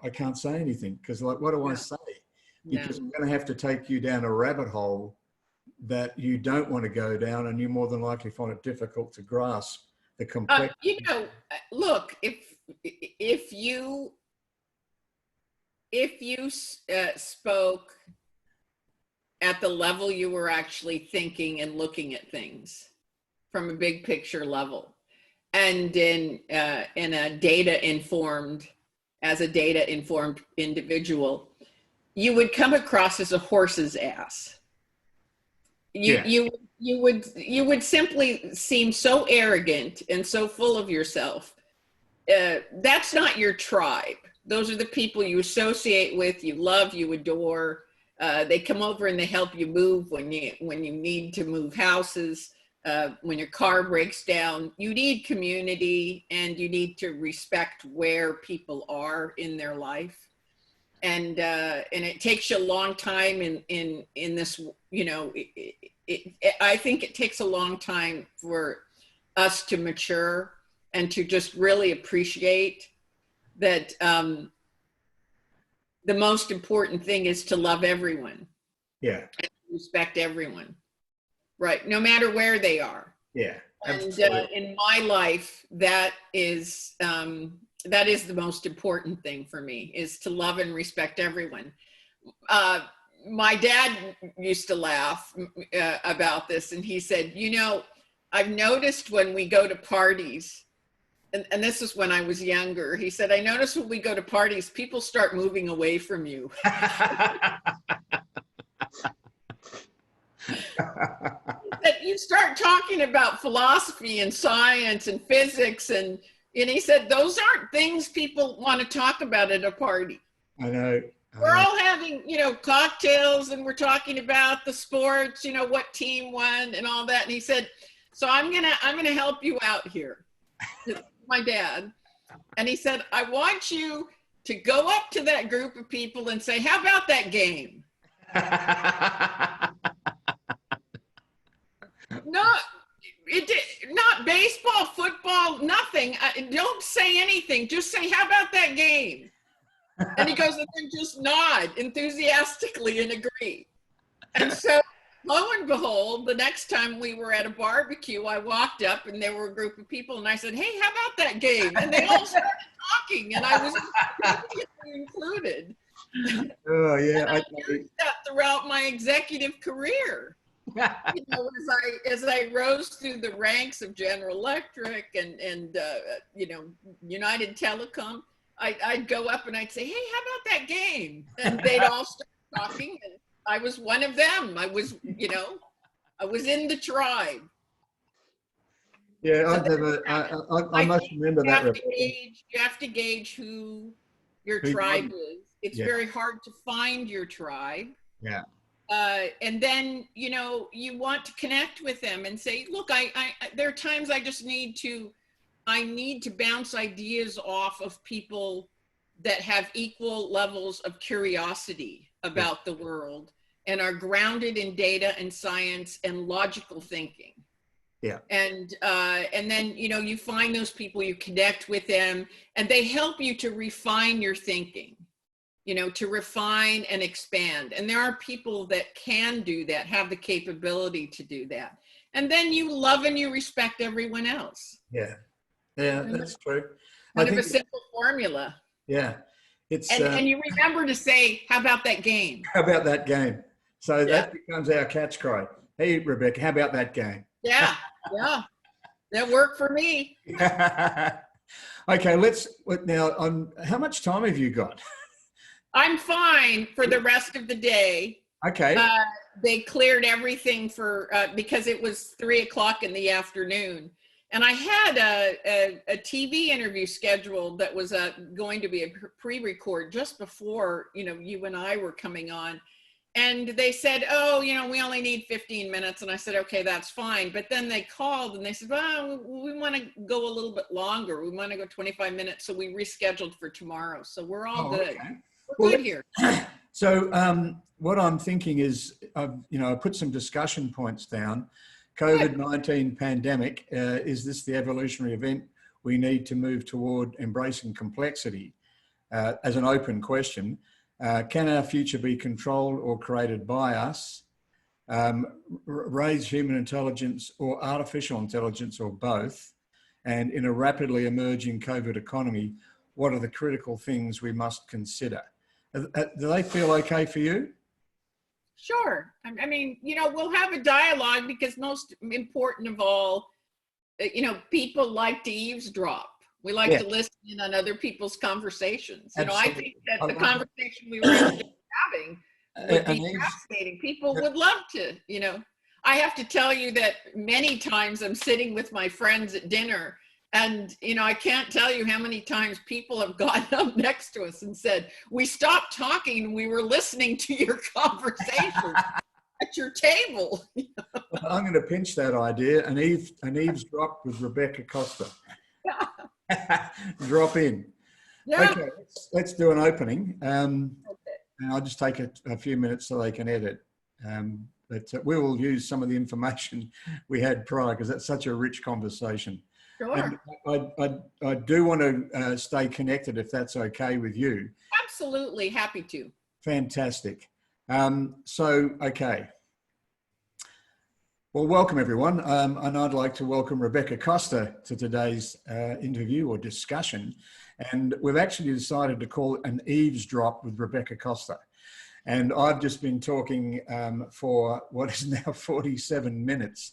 I can't say anything, because what do I say? Because I'm going to have to take you down a rabbit hole that you don't want to go down, and you more than likely find it difficult to grasp the complexity. Look, if you spoke at the level you were actually thinking and looking at things from a big picture level, and in a data informed individual, you would come across as a horse's ass. You would simply seem so arrogant and so full of yourself. That's not your tribe. Those are the people you associate with, you love, you adore. They come over and they help you move when you need to move houses. When your car breaks down, you need community, and you need to respect where people are in their life. And it takes you a long time in this, I think it takes a long time for us to mature and to just really appreciate that the most important thing is to love everyone. Yeah. And respect everyone. Right. No matter where they are. Yeah. And in my life, that is the most important thing for me, is to love and respect everyone. My dad used to laugh about this, and he said, I've noticed when we go to parties, and this is when I was younger, he said, I notice when we go to parties, people start moving away from you. That you start talking about philosophy and science and physics, and he said, those aren't things people want to talk about at a party. I know. We're all having, cocktails, and we're talking about the sports, what team won and all that. And he said, so I'm gonna help you out here. My dad. And he said, I want you to go up to that group of people and say, how about that game? Not baseball, football, nothing. Don't say anything. Just say, how about that game? And he goes, and then just nod enthusiastically and agree. And so, lo and behold, the next time we were at a barbecue, I walked up and there were a group of people, and I said, hey, how about that game? And they all started talking, and I was included. Oh, yeah. And I used that throughout my executive career. As I rose through the ranks of General Electric and United Telecom, I'd go up and I'd say, hey, how about that game? And they'd all start talking, and I was one of them. I was in the tribe. Yeah, I must remember that. You have to gauge who your tribe is. It's very hard to find your tribe. Yeah. And then, you want to connect with them and say, look, there are times I need to bounce ideas off of people that have equal levels of curiosity about the world and are grounded in data and science and logical thinking. Yeah. And then, you find those people, you connect with them, and they help you to refine your thinking, to refine and expand. And there are people that can do that, have the capability to do that. And then you love and you respect everyone else. Yeah. Yeah, that's true. Kind of a simple formula. Yeah. And you remember to say, how about that game? How about that game? So that becomes our catch cry. Hey, Rebecca, how about that game? Yeah. Yeah. That worked for me. Okay, how much time have you got? I'm fine for the rest of the day. Okay. They cleared everything because it was 3:00 in the afternoon. And I had a TV interview scheduled that was going to be a pre-record just before, you and I were coming on. And they said, oh, we only need 15 minutes. And I said, okay, that's fine. But then they called and they said, well, we want to go a little bit longer. We want to go 25 minutes. So we rescheduled for tomorrow. So we're all good. Okay. We're good here. So what I'm thinking is, I put some discussion points down. COVID-19 pandemic, is this the evolutionary event we need to move toward embracing complexity? As an open question, can our future be controlled or created by us? Raise human intelligence or artificial intelligence or both? And in a rapidly emerging Covert economy, what are the critical things we must consider? Do they feel okay for you? Sure. I mean, we'll have a dialogue because most important of all, people like to eavesdrop. We like to listen in on other people's conversations. I think that the conversation we were having having would be fascinating. People would love to, you know. I have to tell you that many times I'm sitting with my friends at dinner, and, you know, I can't tell you how many times people have gotten up next to us and said, we stopped talking and we were listening to your conversation at your table. Well, I'm going to pinch that idea and eavesdrop with Rebecca Costa. Drop in. Yeah. Okay, let's do an opening. And Okay. I'll just take a few minutes so they can edit. But we will use some of the information we had prior because that's such a rich conversation. Sure. And I do want to stay connected if that's okay with you. Absolutely. Happy to. Fantastic. Okay. Well, welcome everyone. And I'd like to welcome Rebecca Costa to today's interview or discussion. And we've actually decided to call it an eavesdrop with Rebecca Costa. And I've just been talking for what is now 47 minutes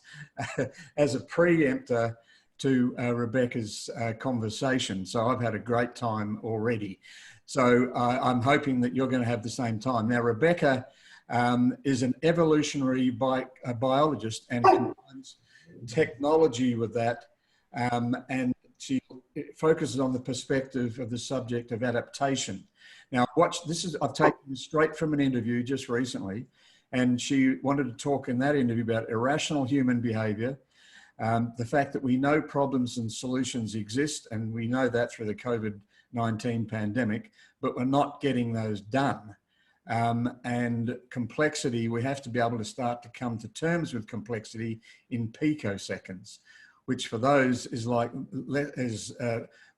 as a preempter to Rebecca's conversation. So I've had a great time already. So I'm hoping that you're going to have the same time. Now, Rebecca is an evolutionary biologist and combines technology with that. And she focuses on the perspective of the subject of adaptation. Now, I've taken this straight from an interview just recently, and she wanted to talk in that interview about irrational human behavior, the fact that we know problems and solutions exist, and we know that through the COVID-19 pandemic, but we're not getting those done. And complexity, we have to be able to start to come to terms with complexity in picoseconds, which for those is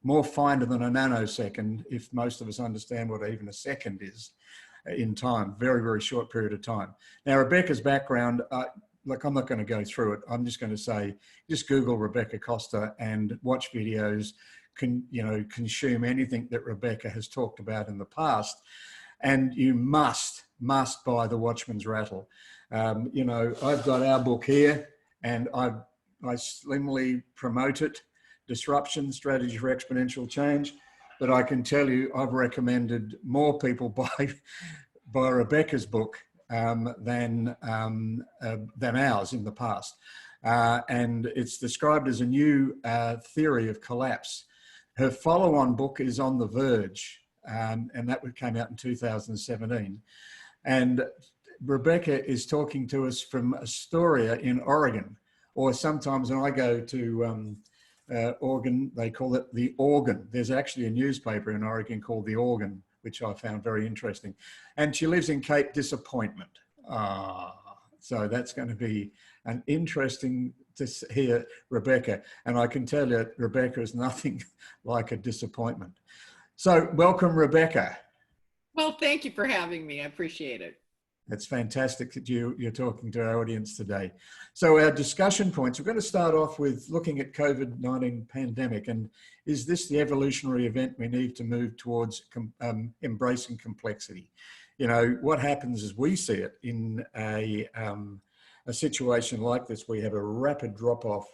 more finer than a nanosecond, if most of us understand what even a second is in time, very, very short period of time. Now, Rebecca's background, look, I'm not going to go through it. I'm just going to say, just Google Rebecca Costa and watch videos, consume anything that Rebecca has talked about in the past. And you must buy The Watchman's Rattle. I've got our book here and I slimly promote it, Disruption, Strategy for Exponential Change. But I can tell you, I've recommended more people buy Rebecca's book than ours in the past. And it's described as a new theory of collapse. Her follow-on book is On the Verge, and that came out in 2017. And Rebecca is talking to us from Astoria in Oregon, or sometimes when I go to Oregon, they call it the Organ. There's actually a newspaper in Oregon called the Organ, which I found very interesting. And she lives in Cape Disappointment. So that's going to be an interesting to hear Rebecca. And I can tell you, Rebecca is nothing like a disappointment. So welcome, Rebecca. Well, thank you for having me. I appreciate it. It's fantastic that you're talking to our audience today. So our discussion points, we're going to start off with looking at COVID-19 pandemic, and is this the evolutionary event we need to move towards embracing complexity? You know, what happens as we see it in a situation like this, where you have a rapid drop-off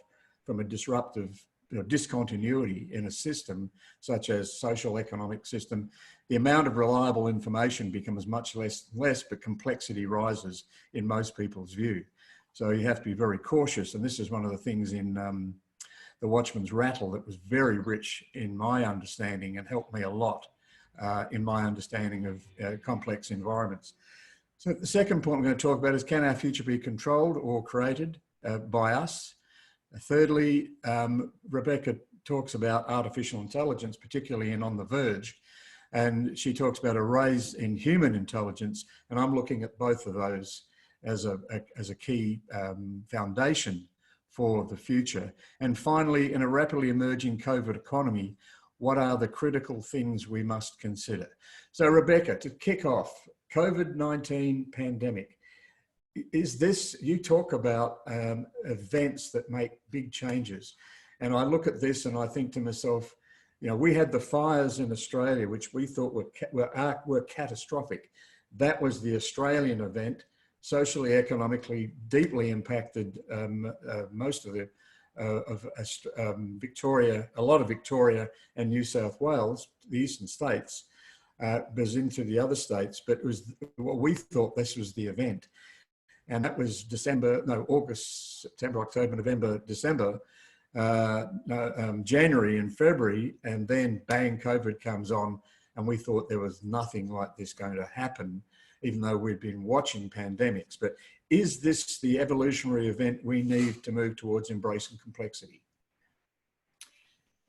from a disruptive discontinuity in a system such as social economic system, the amount of reliable information becomes much less, but complexity rises in most people's view. So you have to be very cautious. And this is one of the things in The Watchman's Rattle that was very rich in my understanding and helped me a lot in my understanding of complex environments. So the second point we're going to talk about is, can our future be controlled or created by us? Thirdly, Rebecca talks about artificial intelligence, particularly in On the Verge, and she talks about a rise in human intelligence, and I'm looking at both of those as a key foundation for the future. And finally, in a rapidly emerging covert economy, what are the critical things we must consider? So Rebecca, to kick off, COVID-19 pandemic. Is this, you talk about events that make big changes. And I look at this and I think to myself, we had the fires in Australia, which we thought were catastrophic. That was the Australian event, socially, economically, deeply impacted most of Victoria, a lot of Victoria and New South Wales, the eastern states. was into the other states, but it was, well, we thought this was the event. And that was August, September, October, November, December, January and February, and then bang, COVID comes on, and we thought there was nothing like this going to happen, even though we'd been watching pandemics. But is this the evolutionary event we need to move towards embracing complexity?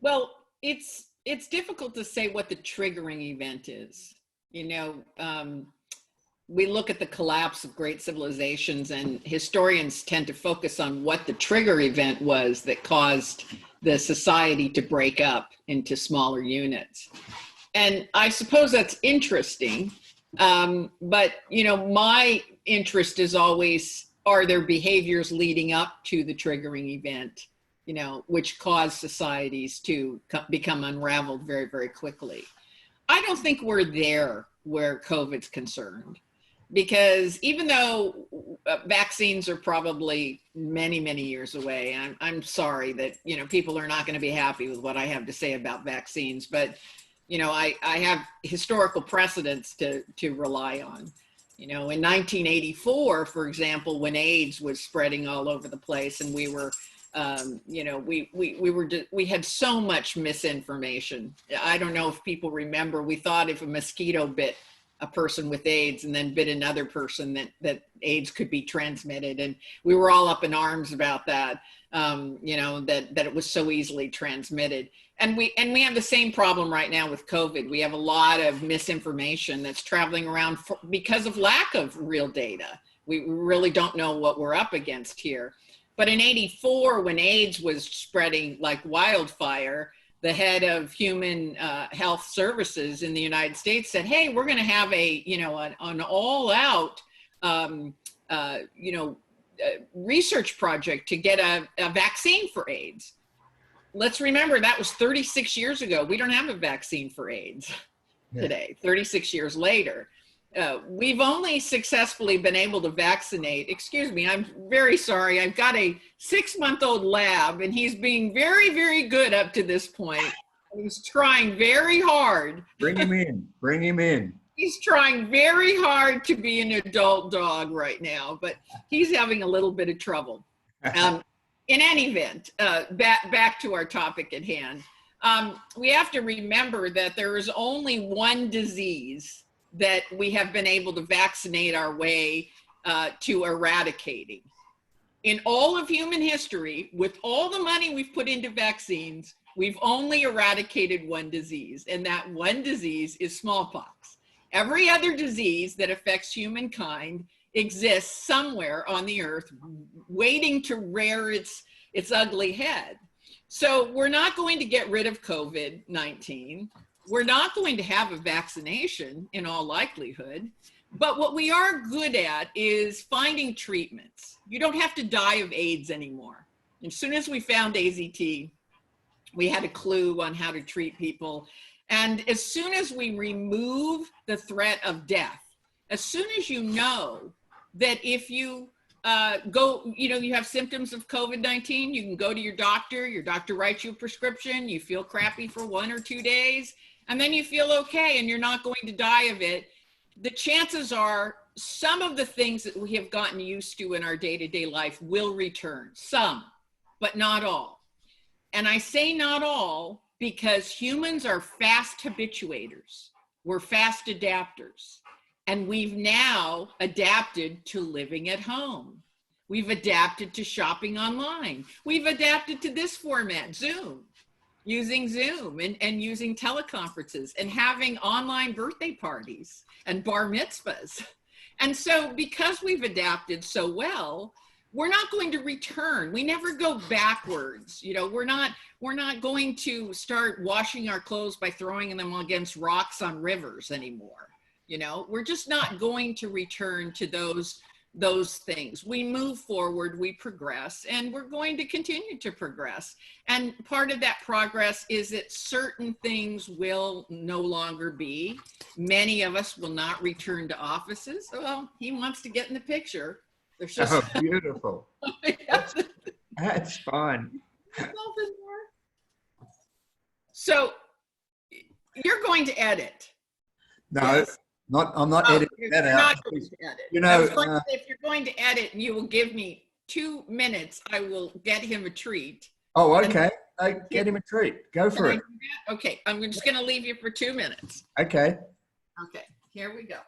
Well, it's difficult to say what the triggering event is. We look at the collapse of great civilizations, and historians tend to focus on what the trigger event was that caused the society to break up into smaller units. And I suppose that's interesting. But, my interest is always, are there behaviors leading up to the triggering event, which cause societies to become unraveled very, very quickly? I don't think we're there where COVID's concerned, because even though vaccines are probably many, many years away, I'm sorry that, people are not going to be happy with what I have to say about vaccines, but I have historical precedents to rely on. In 1984, for example, when AIDS was spreading all over the place, and we were, we had so much misinformation. I don't know if people remember, we thought if a mosquito bit a person with AIDS and then bit another person that AIDS could be transmitted. And we were all up in arms about that, that it was so easily transmitted. And we have the same problem right now with COVID. We have a lot of misinformation that's traveling around because of lack of real data. We really don't know what we're up against here. But in '84, when AIDS was spreading like wildfire, the head of human health services in the United States said, "Hey, we're going to have an all-out, research project to get a vaccine for AIDS." Let's remember that was 36 years ago. We don't have a vaccine for AIDS today, 36 years later. We've only successfully been able to vaccinate, excuse me, I'm very sorry. I've got a 6-month-old lab, and he's being very, very good up to this point. He's trying very hard. Bring him in, bring him in. He's trying very hard to be an adult dog right now, but he's having a little bit of trouble. In any event, back to our topic at hand. We have to remember that there is only one disease that we have been able to vaccinate our way to eradicating. In all of human history, with all the money we've put into vaccines, we've only eradicated one disease, and that one disease is smallpox. Every other disease that affects humankind exists somewhere on the earth waiting to rear its ugly head. So we're not going to get rid of COVID-19. We're not going to have a vaccination in all likelihood, but what we are good at is finding treatments. You don't have to die of AIDS anymore. As soon as we found AZT, we had a clue on how to treat people. And as soon as we remove the threat of death, as soon as you know that if you you have symptoms of COVID-19, you can go to your doctor writes you a prescription, you feel crappy for 1 or 2 days, and then you feel okay and you're not going to die of it. The chances are some of the things that we have gotten used to in our day-to-day life will return, some, but not all. And I say not all because humans are fast habituators. We're fast adapters. And we've now adapted to living at home. We've adapted to shopping online. We've adapted to this format, Zoom, using Zoom and using teleconferences and having online birthday parties and bar mitzvahs. And so because we've adapted so well, we're not going to return. We never go backwards. We're not going to start washing our clothes by throwing them against rocks on rivers anymore. We're just not going to return to those things. We move forward, we progress, and we're going to continue to progress. And part of that progress is that certain things will no longer be. Many of us will not return to offices. Well, he wants to get in the picture. There's just beautiful. That's fun. So you're going to edit. No, Yes. I'm not Oh, editing that you're out. not going to edit. You I was know, going to say, if you're going to edit and you will give me 2 minutes, I will get him a treat. oh, And okay. Get him a treat. Go can for I it. do that? Okay, I'm just going to leave you for 2 minutes. Okay. Okay, here we go.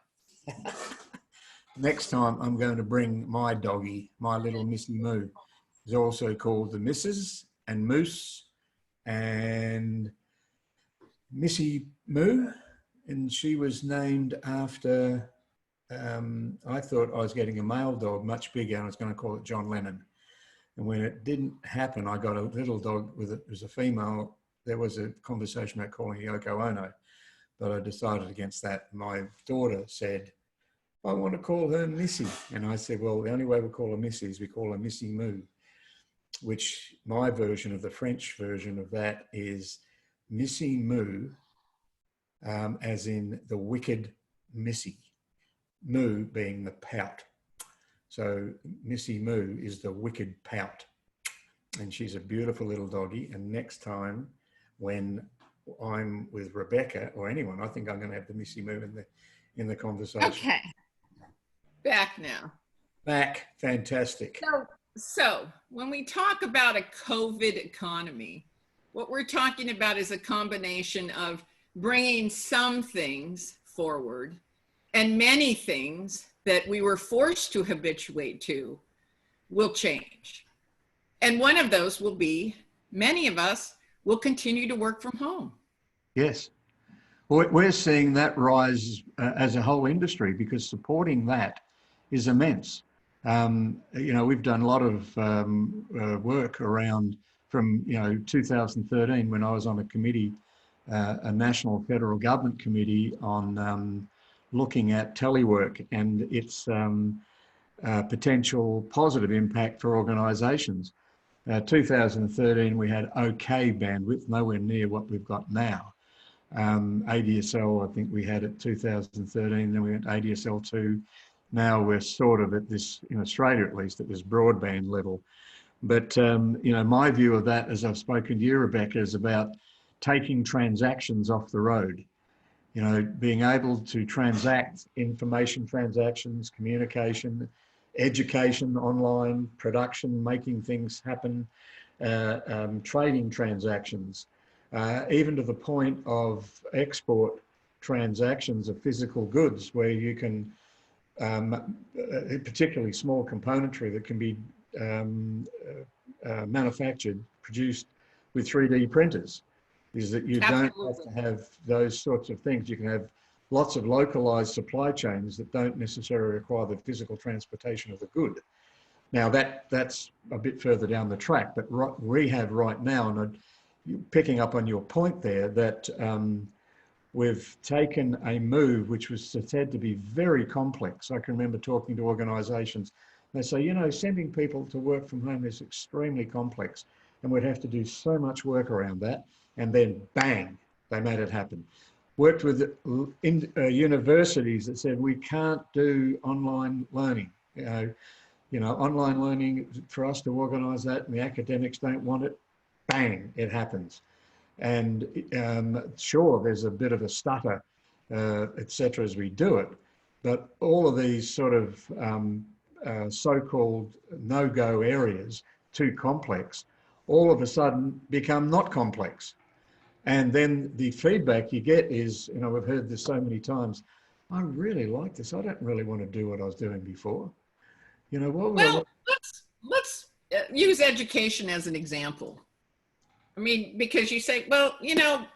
Next time I'm going to bring my doggy, my little Missy Moo. Is also called the Mrs. and Moose and Missy Moo. And she was named after, I thought I was getting a male dog much bigger and I was going to call it John Lennon. And when it didn't happen, I got a little dog with it was a female. There was a conversation about calling Yoko Ono, but I decided against that. My daughter said, I want to call her Missy. And I said, well, the only way we call her Missy is we call her Missy Moo, which my version of the French version of that is Missy Moo, as in the wicked Missy, Moo being the pout. So Missy Moo is the wicked pout. And she's a beautiful little doggy. And next time when I'm with Rebecca or anyone, I think I'm going to have the Missy Moo in the conversation. Okay, back now. Back, fantastic. So when we talk about a COVID economy, what we're talking about is a combination of bringing some things forward and many things that we were forced to habituate to will change. And one of those will be many of us will continue to work from home. Yes. We're seeing that rise as a whole industry because supporting that is immense. We've done a lot of work around from 2013 when I was on a committee, a national federal government committee on looking at telework and its potential positive impact for organisations. 2013 we had okay bandwidth, nowhere near what we've got now. ADSL, I think we had it 2013, then we went ADSL2. Now we're sort of at this, in Australia at least, at this broadband level. But, my view of that, as I've spoken to you, Rebecca, is about taking transactions off the road. Being able to transact information transactions, communication, education, online, production, making things happen, trading transactions, even to the point of export transactions of physical goods where you can, particularly small componentry that can be manufactured, produced with 3D printers, is that you don't have to have those sorts of things. You can have lots of localized supply chains that don't necessarily require the physical transportation of the good. Now that's a bit further down the track, but we have right now, and picking up on your point there, that we've taken a move which was said to be very complex. I can remember talking to organisations. They say, sending people to work from home is extremely complex, and we'd have to do so much work around that. And then bang, they made it happen. Worked with universities that said we can't do online learning. Online learning, for us to organise that, and the academics don't want it. Bang, it happens. And sure, there's a bit of a stutter, et cetera, as we do it. But all of these sort of so-called no-go areas, too complex, all of a sudden become not complex. And then the feedback you get is, we've heard this so many times, I really like this. I don't really want to do what I was doing before. Well, let's use education as an example. I mean, because you say, well,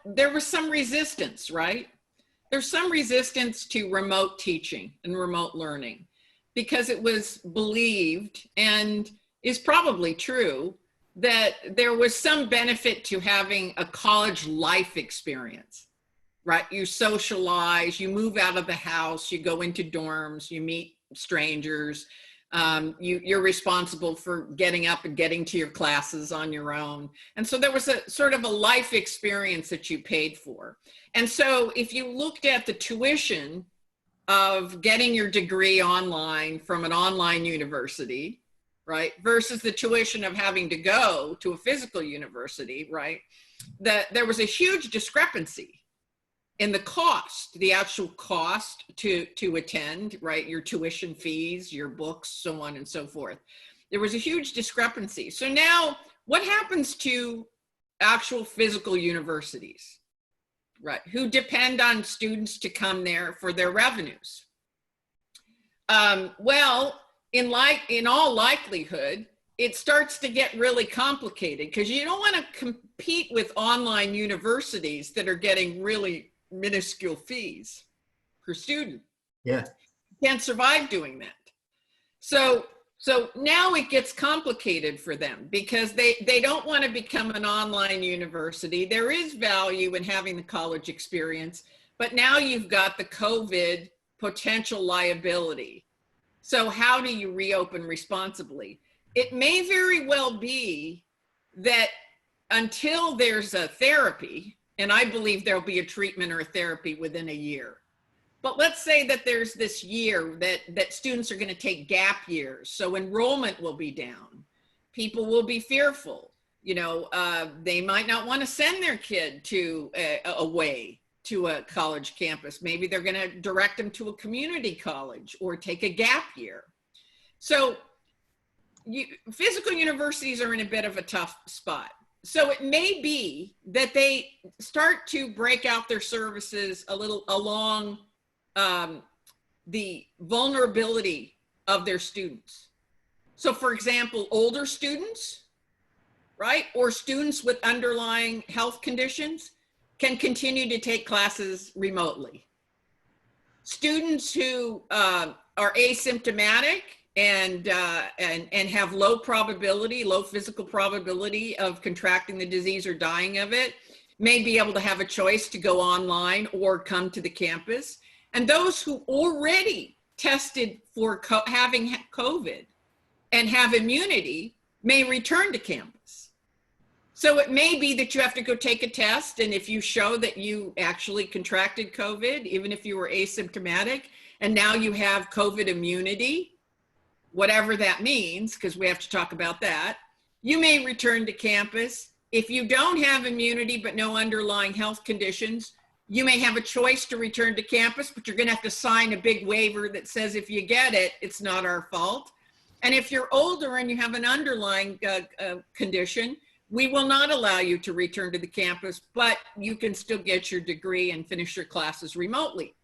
there was some resistance, right? There's some resistance to remote teaching and remote learning because it was believed, and is probably true, that there was some benefit to having a college life experience, right? You socialize, you move out of the house, you go into dorms, you meet strangers, you're responsible for getting up and getting to your classes on your own. And so there was a sort of a life experience that you paid for. And so if you looked at the tuition of getting your degree online from an online university, right, versus the tuition of having to go to a physical university, right, that there was a huge discrepancy in the cost, the actual cost to attend, right? Your tuition fees, your books, so on and so forth. There was a huge discrepancy. So now what happens to actual physical universities, right? Who depend on students to come there for their revenues? Well, in all likelihood, it starts to get really complicated because you don't want to compete with online universities that are getting really minuscule fees per student. Yeah. You can't survive doing that. So now it gets complicated for them because they don't want to become an online university. There is value in having the college experience, but now you've got the COVID potential liability. So how do you reopen responsibly? It may very well be that until there's a therapy, and I believe there'll be a treatment or a therapy within a year. But let's say that there's this year that students are going to take gap years. So enrollment will be down. People will be fearful. You know, they might not want to send their kid to away to a college campus. Maybe they're going to direct them to a community college or take a gap year. So physical universities are in a bit of a tough spot. So it may be that they start to break out their services a little along the vulnerability of their students. So for example, older students, right? Or students with underlying health conditions can continue to take classes remotely. Students who are asymptomatic and have low physical probability of contracting the disease or dying of it may be able to have a choice to go online or come to the campus. And those who already tested for having COVID and have immunity may return to campus. So it may be that you have to go take a test, and if you show that you actually contracted COVID, even if you were asymptomatic, and now you have COVID immunity, whatever that means, because we have to talk about that, you may return to campus. If you don't have immunity but no underlying health conditions, you may have a choice to return to campus, but you're going to have to sign a big waiver that says if you get it, it's not our fault. And if you're older and you have an underlying condition, we will not allow you to return to the campus, but you can still get your degree and finish your classes remotely.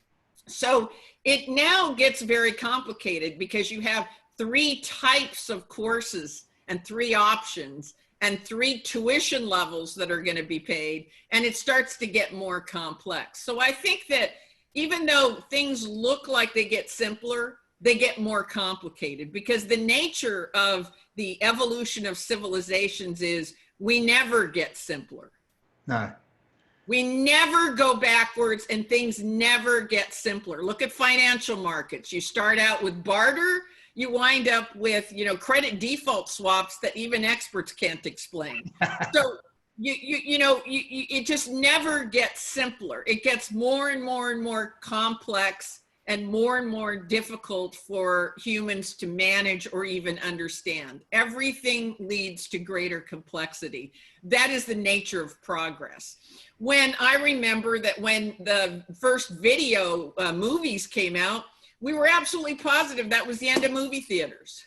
So it now gets very complicated because you have 3 types of courses and 3 options and 3 tuition levels that are going to be paid, and it starts to get more complex. So I think that even though things look like they get simpler, they get more complicated because the nature of the evolution of civilizations is we never get simpler. No. We never go backwards and things never get simpler. Look at financial markets. You start out with barter, you wind up with, you know, credit default swaps that even experts can't explain. So it just never gets simpler. It gets more and more and more complex and more difficult for humans to manage or even understand. Everything leads to greater complexity. That is the nature of progress. When I remember that when the first video movies came out, we were absolutely positive that was the end of movie theaters.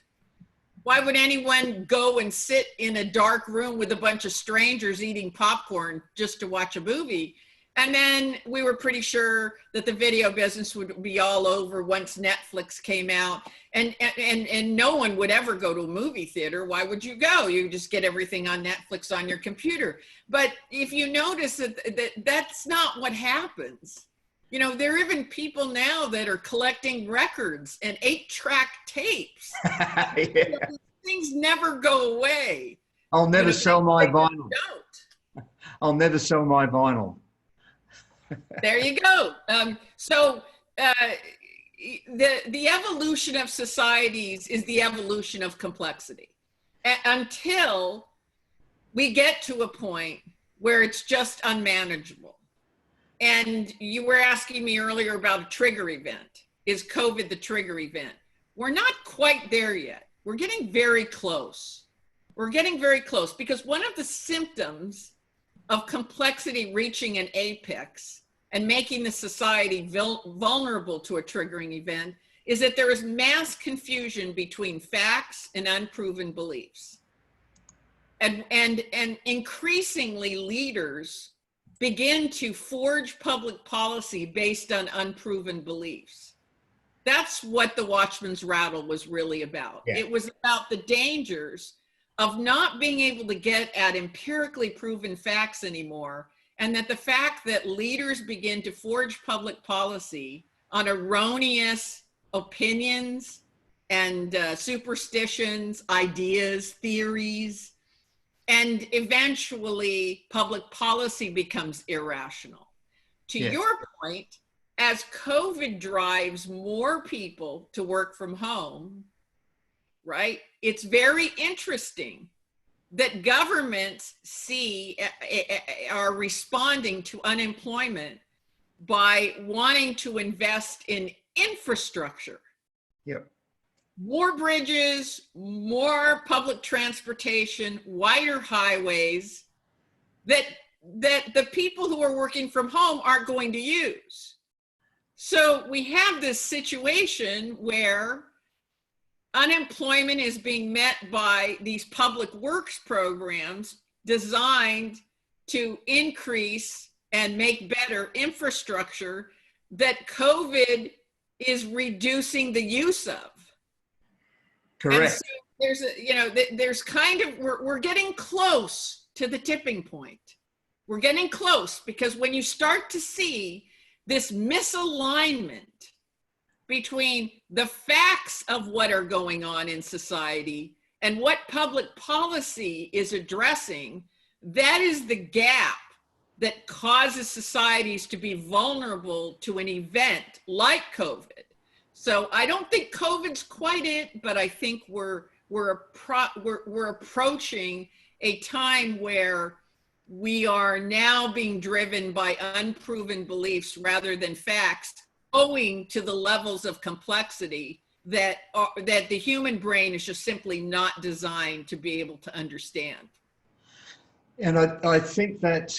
Why would anyone go and sit in a dark room with a bunch of strangers eating popcorn just to watch a movie? And then we were pretty sure that the video business would be all over once Netflix came out, and no one would ever go to a movie theater. Why would you go? You just get everything on Netflix on your computer. But if you notice that's not what happens. You know, there are even people now that are collecting records and 8-track tapes. Yeah. Things never go away. I'll never sell my vinyl. I'll never sell my vinyl. There you go. The evolution of societies is the evolution of complexity until we get to a point where it's just unmanageable. And you were asking me earlier about a trigger event. Is COVID the trigger event? We're not quite there yet. We're getting very close. We're getting very close because one of the symptoms of complexity reaching an apex and making the society vulnerable to a triggering event is that there is mass confusion between facts and unproven beliefs. And increasingly leaders begin to forge public policy based on unproven beliefs. That's what the Watchman's Rattle was really about. Yeah. It was about the dangers of not being able to get at empirically proven facts anymore, and that the fact that leaders begin to forge public policy on erroneous opinions and superstitions, ideas, theories, and eventually public policy becomes irrational. To your point, as COVID drives more people to work from home, right, it's very interesting that governments are responding to unemployment by wanting to invest in infrastructure. Yep. More bridges, more public transportation, wider highways that the people who are working from home aren't going to use. So we have this situation where unemployment is being met by these public works programs designed to increase and make better infrastructure that COVID is reducing the use of. Correct. And so there's kind of, we're getting close to the tipping point. We're getting close, because when you start to see this misalignment between the facts of what are going on in society and what public policy is addressing, that is the gap that causes societies to be vulnerable to an event like COVID. So I don't think COVID's quite it, but I think we're approaching a time where we are now being driven by unproven beliefs rather than facts, owing to the levels of complexity that the human brain is just simply not designed to be able to understand. And I think that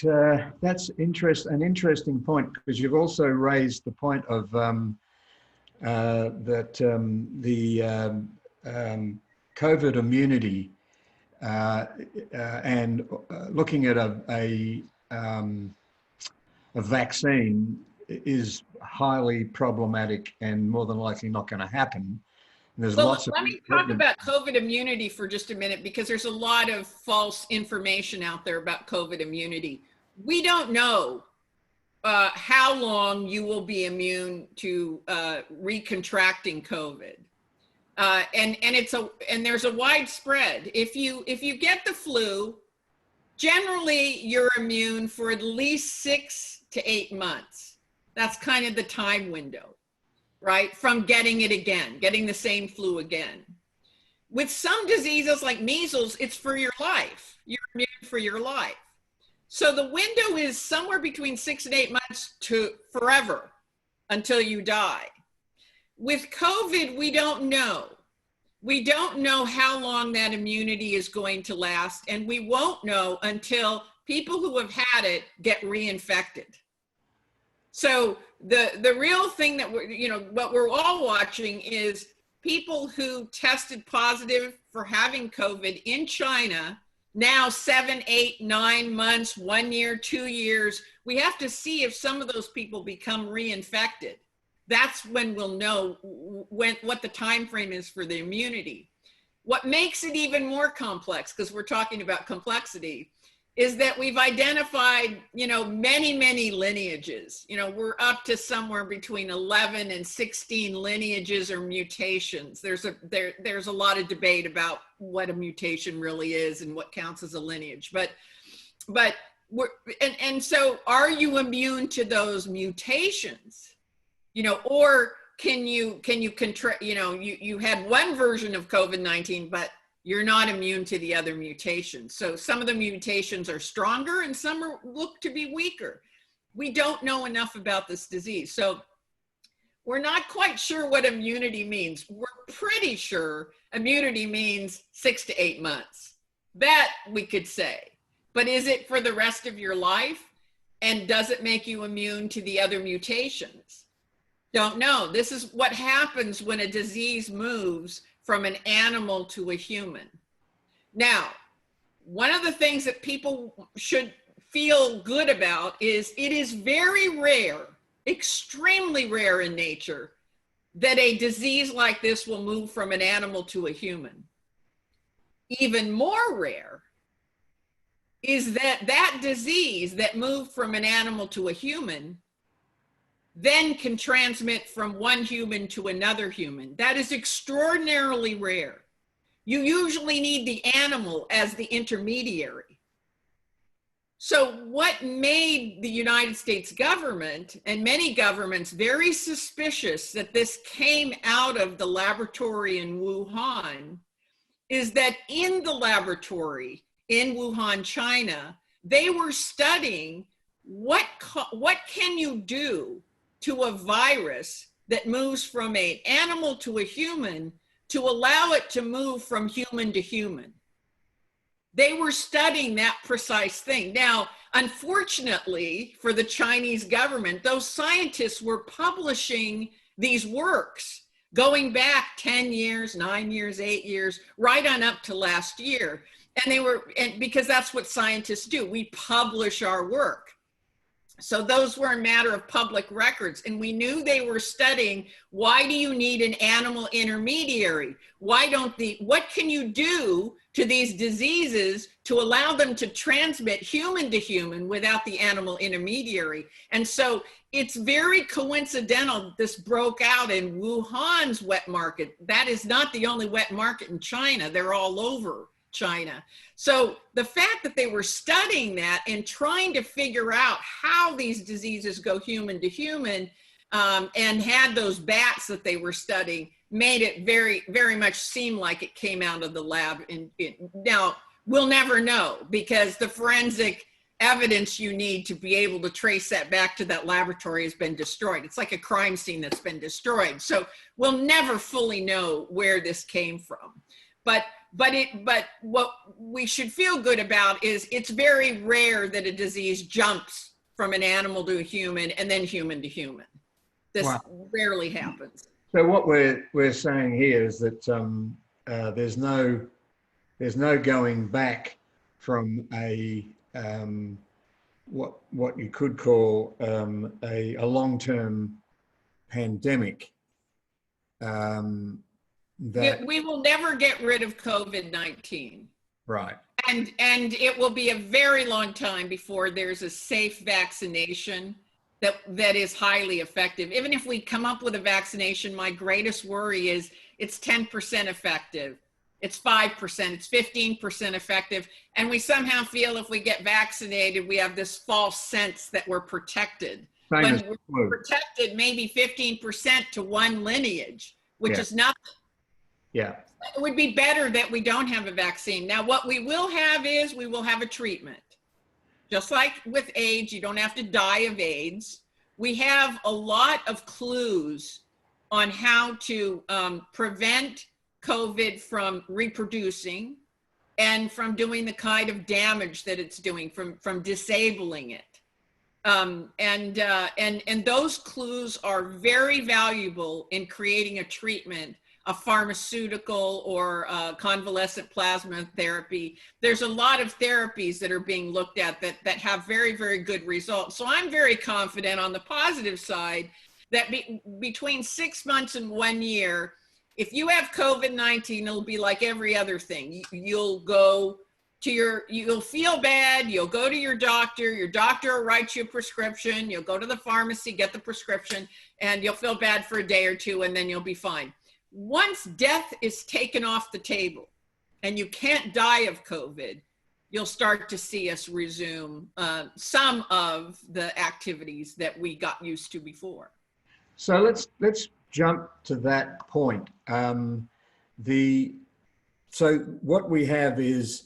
that's an interesting point, because you've also raised the point of that the COVID immunity and looking at a vaccine is highly problematic and more than likely not going to happen. There's lots of. Let me talk about COVID immunity for just a minute, because there's a lot of false information out there about COVID immunity. We don't know how long you will be immune to recontracting COVID, and there's a widespread. If you get the flu, generally you're immune for at least 6 to 8 months. That's kind of the time window, right? From getting it again, getting the same flu again. With some diseases like measles, it's for your life. You're immune for your life. So the window is somewhere between 6 and 8 months to forever until you die. With COVID, we don't know. We don't know how long that immunity is going to last, and we won't know until people who have had it get reinfected. So the real thing that what we're all watching is people who tested positive for having COVID in China, now 7, 8, 9 months, 1 year, 2 years. We have to see if some of those people become reinfected. That's when we'll know what the time frame is for the immunity. What makes it even more complex, because we're talking about complexity, is that we've identified, many lineages. We're up to somewhere between 11 and 16 lineages or mutations. There's a lot of debate about what a mutation really is and what counts as a lineage. But so are you immune to those mutations? Or can you you had one version of COVID-19, but you're not immune to the other mutations. So some of the mutations are stronger and some look to be weaker. We don't know enough about this disease. So we're not quite sure what immunity means. We're pretty sure immunity means 6 to 8 months. That we could say. But is it for the rest of your life? And does it make you immune to the other mutations? Don't know. This is what happens when a disease moves from an animal to a human. Now, one of the things that people should feel good about is it is very rare, extremely rare in nature, that a disease like this will move from an animal to a human. Even more rare is that that disease that moved from an animal to a human then can transmit from one human to another human. That is extraordinarily rare. You usually need the animal as the intermediary. So what made the United States government and many governments very suspicious that this came out of the laboratory in Wuhan is that in the laboratory in Wuhan, China, they were studying what can you do to a virus that moves from an animal to a human to allow it to move from human to human. They were studying that precise thing. Now, unfortunately for the Chinese government, those scientists were publishing these works going back 10 years, 9 years, 8 years, right on up to last year. And because that's what scientists do, we publish our work. So those were a matter of public records, and we knew they were studying, why do you need an animal intermediary? What can you do to these diseases to allow them to transmit human to human without the animal intermediary? And so it's very coincidental this broke out in Wuhan's wet market. That is not the only wet market in China. They're all over China. So the fact that they were studying that and trying to figure out how these diseases go human to human and had those bats that they were studying made it very, very much seem like it came out of the lab. Now, we'll never know because the forensic evidence you need to be able to trace that back to that laboratory has been destroyed. It's like a crime scene that's been destroyed. So we'll never fully know where this came from. But what we should feel good about is it's very rare that a disease jumps from an animal to a human and then human to human. This rarely happens. So what we're saying here is that there's no going back from a what you could call a long-term pandemic. That we will never get rid of COVID-19. Right. And it will be a very long time before there's a safe vaccination that is highly effective. Even if we come up with a vaccination, my greatest worry is it's 10% effective. It's 5%, it's 15% effective. And we somehow feel if we get vaccinated, we have this false sense that we're protected. When we're protected maybe 15% to one lineage, which is nothing. Yeah. It would be better that we don't have a vaccine. Now, what we will have is we will have a treatment. Just like with AIDS, you don't have to die of AIDS. We have a lot of clues on how to prevent COVID from reproducing and from doing the kind of damage that it's doing, from disabling it. And those clues are very valuable in creating a treatment, a pharmaceutical or convalescent plasma therapy. There's a lot of therapies that are being looked at that have very, very good results. So I'm very confident on the positive side that between 6 months and 1 year, if you have COVID-19, it'll be like every other thing. You'll feel bad, you'll go to your doctor will write you a prescription, you'll go to the pharmacy, get the prescription, and you'll feel bad for a day or two, and then you'll be fine. Once death is taken off the table and you can't die of COVID, you'll start to see us resume some of the activities that we got used to before. So let's jump to that point. So what we have is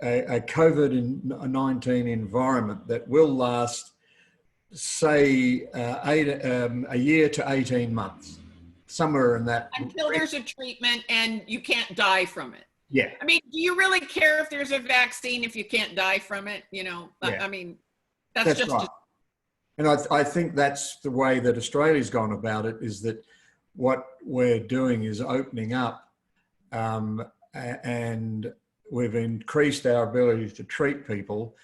a COVID-19 environment that will last, say, a year to 18 months. Somewhere in that. Until there's a treatment and you can't die from it. Yeah. I mean, do you really care if there's a vaccine if you can't die from it? You know, yeah. I mean, that's just right. And I think that's the way that Australia's gone about it, is that what we're doing is opening up, and we've increased our ability to treat people,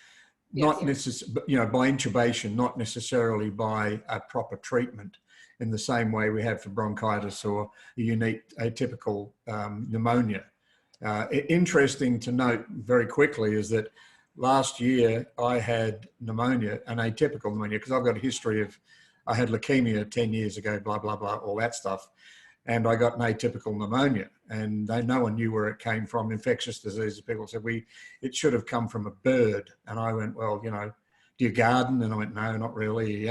not necessarily, by intubation, not necessarily by a proper treatment in the same way we have for bronchitis or a unique atypical pneumonia. Interesting to note very quickly is that last year I had pneumonia, an atypical pneumonia, because I've got a history of, I had leukemia 10 years ago, blah, blah, blah, all that stuff. And I got an atypical pneumonia, and no one knew where it came from. Infectious diseases, people said, it should have come from a bird. And I went, well, do you garden? And I went, no, not really.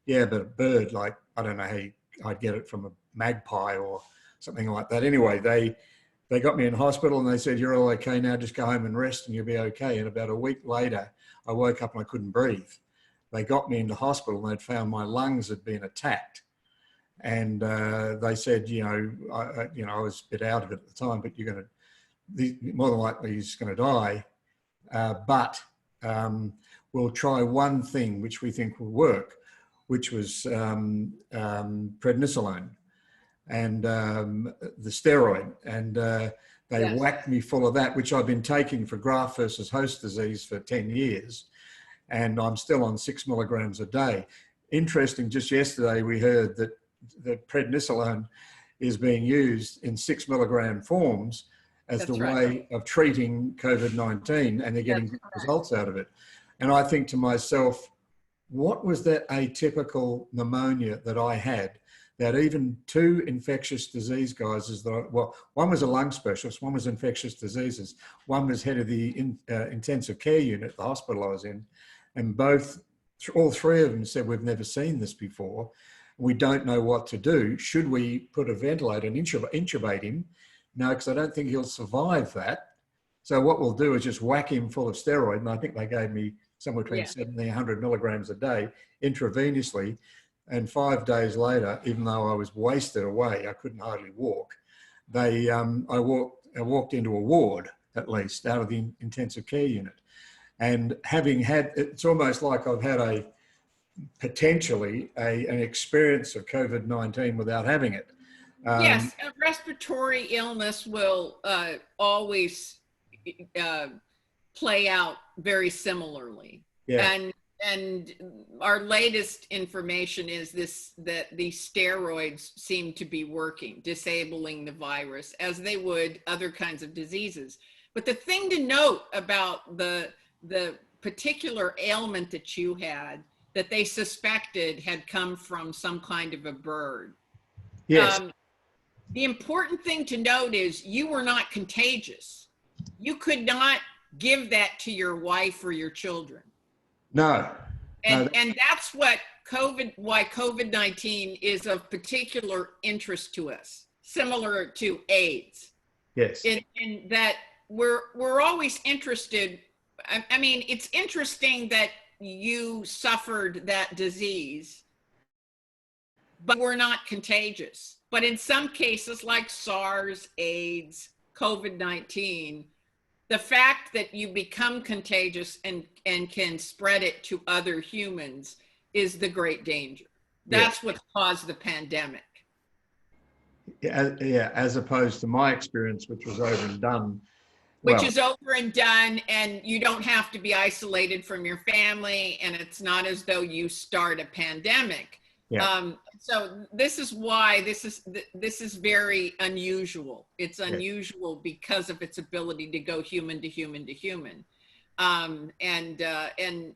Yeah, but a bird, like, I don't know how I'd get it from a magpie or something like that. Anyway, they got me in hospital and they said, you're all okay now, just go home and rest and you'll be okay. And about a week later, I woke up and I couldn't breathe. They got me into hospital and they'd found my lungs had been attacked. And they said, I was a bit out of it at the time, but more than likely he's going to die. But we'll try one thing which we think will work, which was prednisolone and the steroid. And they whacked me full of that, which I've been taking for graft versus host disease for 10 years. And I'm still on 6 milligrams a day. Interesting, just yesterday we heard that the prednisolone is being used in 6 milligram forms as the way of treating COVID-19, and they're getting good results out of it. And I think to myself, what was that atypical pneumonia that I had that even 2 infectious disease guys, one was a lung specialist, one was infectious diseases, one was head of the intensive care unit, the hospital I was in, and all 3 of them said, we've never seen this before. We don't know what to do. Should we put a ventilator and intubate him? No, because I don't think he'll survive that. So what we'll do is just whack him full of steroid. And I think they gave me somewhere between 70 and 100 milligrams a day intravenously. And 5 days later, even though I was wasted away, I couldn't hardly walk. I walked into a ward, at least, out of the intensive care unit. And it's almost like I've had potentially an experience of COVID-19 without having it. Yes, a respiratory illness will always play out very similarly. Yeah. And our latest information is that these steroids seem to be working, disabling the virus as they would other kinds of diseases. But the thing to note about the particular ailment that you had, that they suspected had come from some kind of a bird. Yes. The important thing to note is you were not contagious. You could not give that to your wife or your children. No. And that's why COVID-19 is of particular interest to us, similar to AIDS. Yes. In that we're always interested. I mean, it's interesting that you suffered that disease, but we're not contagious. But in some cases like SARS, AIDS, COVID-19, the fact that you become contagious and can spread it to other humans is the great danger. That's what caused the pandemic. Yeah, as opposed to my experience, which was over and done. Which is over and done, and you don't have to be isolated from your family, and it's not as though you start a pandemic. Yeah. So this is why this is very unusual. It's unusual because of its ability to go human to human to human, and the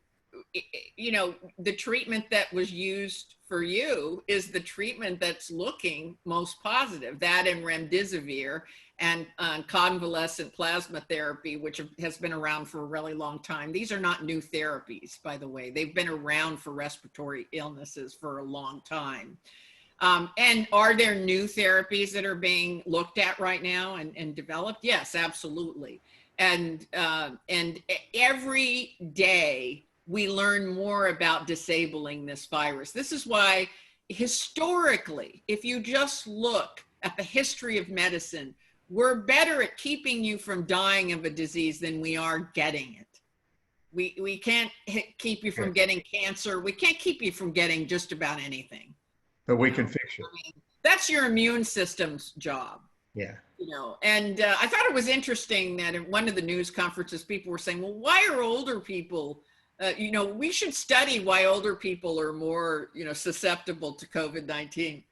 treatment that was used for you is the treatment that's looking most positive. That and remdesivir and convalescent plasma therapy, which has been around for a really long time. These are not new therapies, by the way. They've been around for respiratory illnesses for a long time. And are there new therapies that are being looked at right now and developed? Yes, absolutely. And every day we learn more about disabling this virus. This is why historically, if you just look at the history of medicine, we're better at keeping you from dying of a disease than we are getting it. We can't keep you from getting cancer. We can't keep you from getting just about anything. But we can fix you. I mean, that's your immune system's job. Yeah. You know, and I thought it was interesting that in one of the news conferences, people were saying, well, why are older people, you know, we should study why older people are more, you know, susceptible to COVID-19.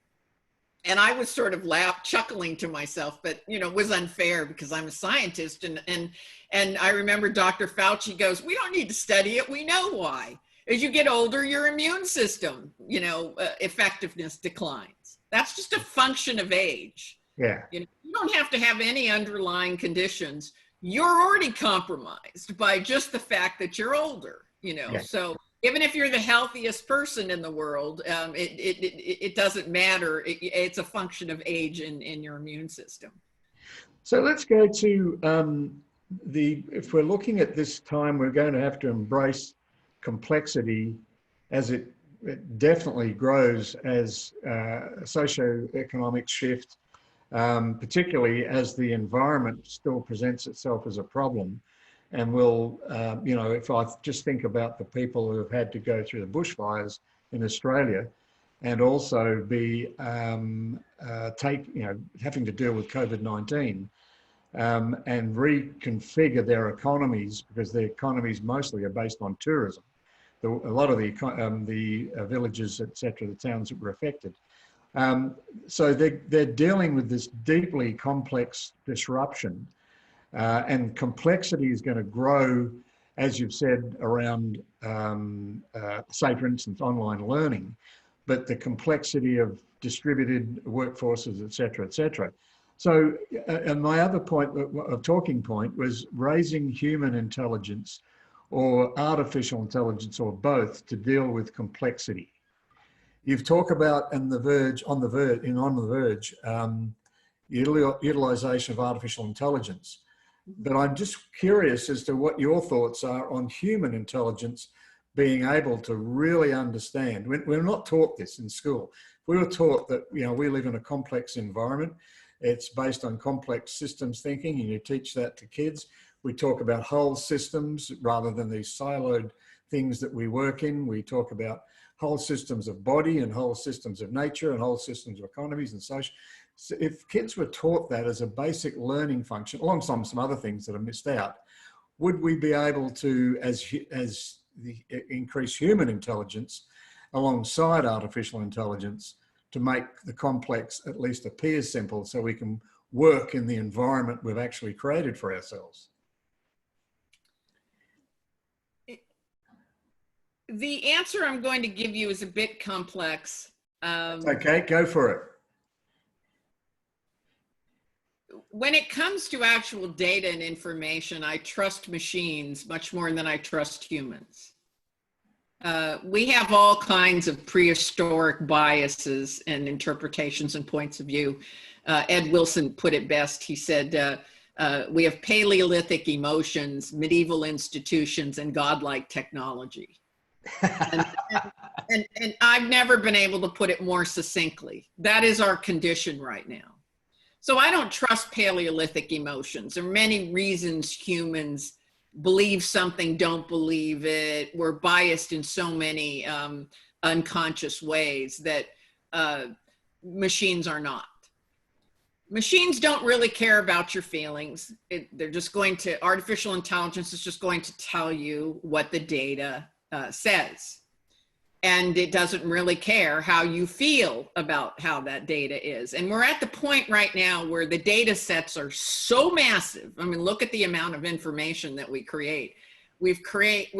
And I was sort of chuckling to myself, but, you know, it was unfair because I'm a scientist. And I remember Dr. Fauci goes, we don't need to study it. We know why. As you get older, your immune system, you know, effectiveness declines. That's just a function of age. Yeah. You know, you don't have to have any underlying conditions. You're already compromised by just the fact that you're older, you know. Yeah. So even if you're the healthiest person in the world, it doesn't matter. It's a function of age in your immune system. So let's go to if we're looking at this time, we're going to have to embrace complexity as it definitely grows as a socio-economic shift, particularly as the environment still presents itself as a problem. And we'll, you know, if I just think about the people who have had to go through the bushfires in Australia and also be, having to deal with COVID-19 and reconfigure their economies, because their economies mostly are based on tourism. A lot of the villages, etc., the towns that were affected. So they're dealing with this deeply complex disruption. And complexity is going to grow, as you've said, around, say, for instance, online learning, but the complexity of distributed workforces, et cetera, et cetera. So, and my other point, a talking point, was raising human intelligence or artificial intelligence or both to deal with complexity. You've talked about on the verge, utilization of artificial intelligence. But I'm just curious as to what your thoughts are on human intelligence being able to really understand. We're not taught this in school. We were taught that, you know, we live in a complex environment. It's based on complex systems thinking, and you teach that to kids. We talk about whole systems rather than these siloed things that we work in. We talk about whole systems of body and whole systems of nature and whole systems of economies and social. So if kids were taught that as a basic learning function, alongside some other things that are missed out, would we be able to, increase human intelligence alongside artificial intelligence to make the complex at least appear simple so we can work in the environment we've actually created for ourselves? The answer I'm going to give you is a bit complex. Okay, go for it. When it comes to actual data and information, I trust machines much more than I trust humans. We have all kinds of prehistoric biases and interpretations and points of view. Ed Wilson put it best. He said, we have Paleolithic emotions, medieval institutions, and godlike technology. and I've never been able to put it more succinctly. That is our condition right now. So I don't trust Paleolithic emotions. There are many reasons humans believe something, don't believe it. We're biased in so many unconscious ways that machines are not. Machines don't really care about your feelings. They're just going to, artificial intelligence is just going to tell you what the data says. And it doesn't really care how you feel about how that data is. And we're at the point right now where the data sets are so massive. I mean, look at the amount of information that we create. We create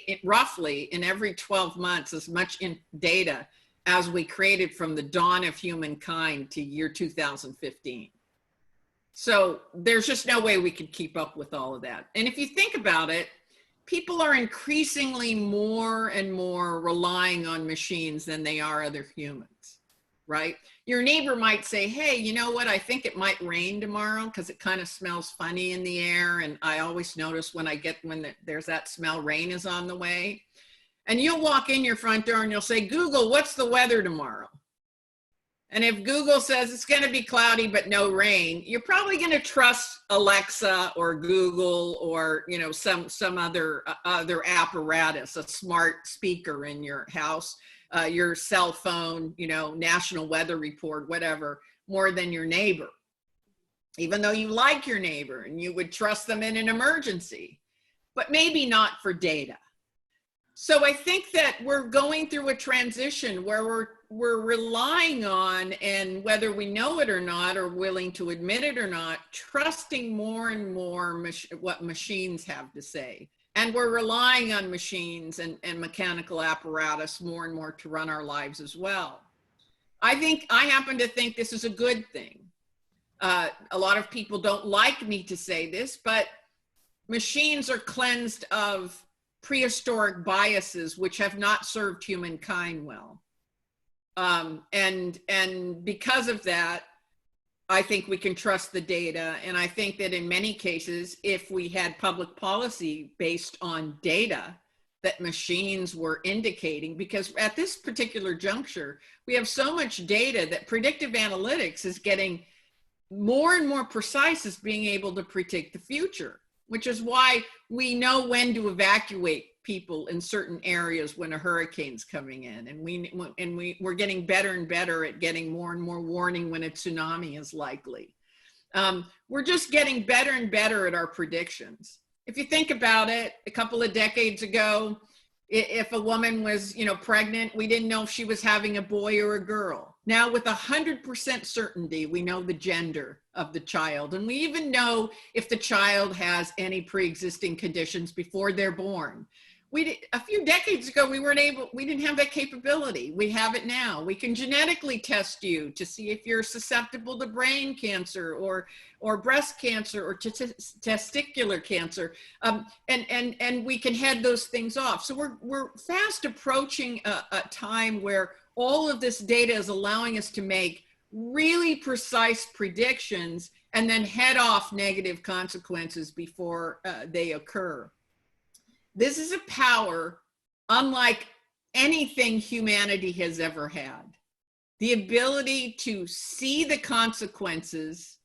it roughly in every 12 months as much data as we created from the dawn of humankind to year 2015. So there's just no way we could keep up with all of that. And if you think about it, people are increasingly more and more relying on machines than they are other humans, right? Your neighbor might say, hey, you know what? I think it might rain tomorrow because it kind of smells funny in the air. And I always notice when there's that smell, rain is on the way. And you'll walk in your front door and you'll say, Google, what's the weather tomorrow? And if Google says it's going to be cloudy but no rain, you're probably going to trust Alexa or Google or, you know, some other apparatus, a smart speaker in your house, your cell phone, you know, National Weather Report, whatever, more than your neighbor. Even though you like your neighbor and you would trust them in an emergency, but maybe not for data. So I think that we're going through a transition where we're relying on, and whether we know it or not, or willing to admit it or not, trusting more and more what machines have to say. And we're relying on machines and mechanical apparatus more and more to run our lives as well. I happen to think this is a good thing. A lot of people don't like me to say this, but machines are cleansed of prehistoric biases which have not served humankind well. And because of that, I think we can trust the data. And I think that in many cases, if we had public policy based on data that machines were indicating, because at this particular juncture, we have so much data that predictive analytics is getting more and more precise as being able to predict the future, which is why we know when to evacuate people in certain areas when a hurricane's coming in. And we're getting better and better at getting more and more warning when a tsunami is likely. We're just getting better and better at our predictions. If you think about it, a couple of decades ago, if a woman was, you know, pregnant, we didn't know if she was having a boy or a girl. Now with 100% certainty, we know the gender of the child. And we even know if the child has any pre-existing conditions before they're born. A few decades ago, we didn't have that capability. We have it now. We can genetically test you to see if you're susceptible to brain cancer or breast cancer or testicular cancer. And we can head those things off. So we're fast approaching a time where all of this data is allowing us to make really precise predictions and then head off negative consequences before they occur. This is a power unlike anything humanity has ever had. The ability to see the consequences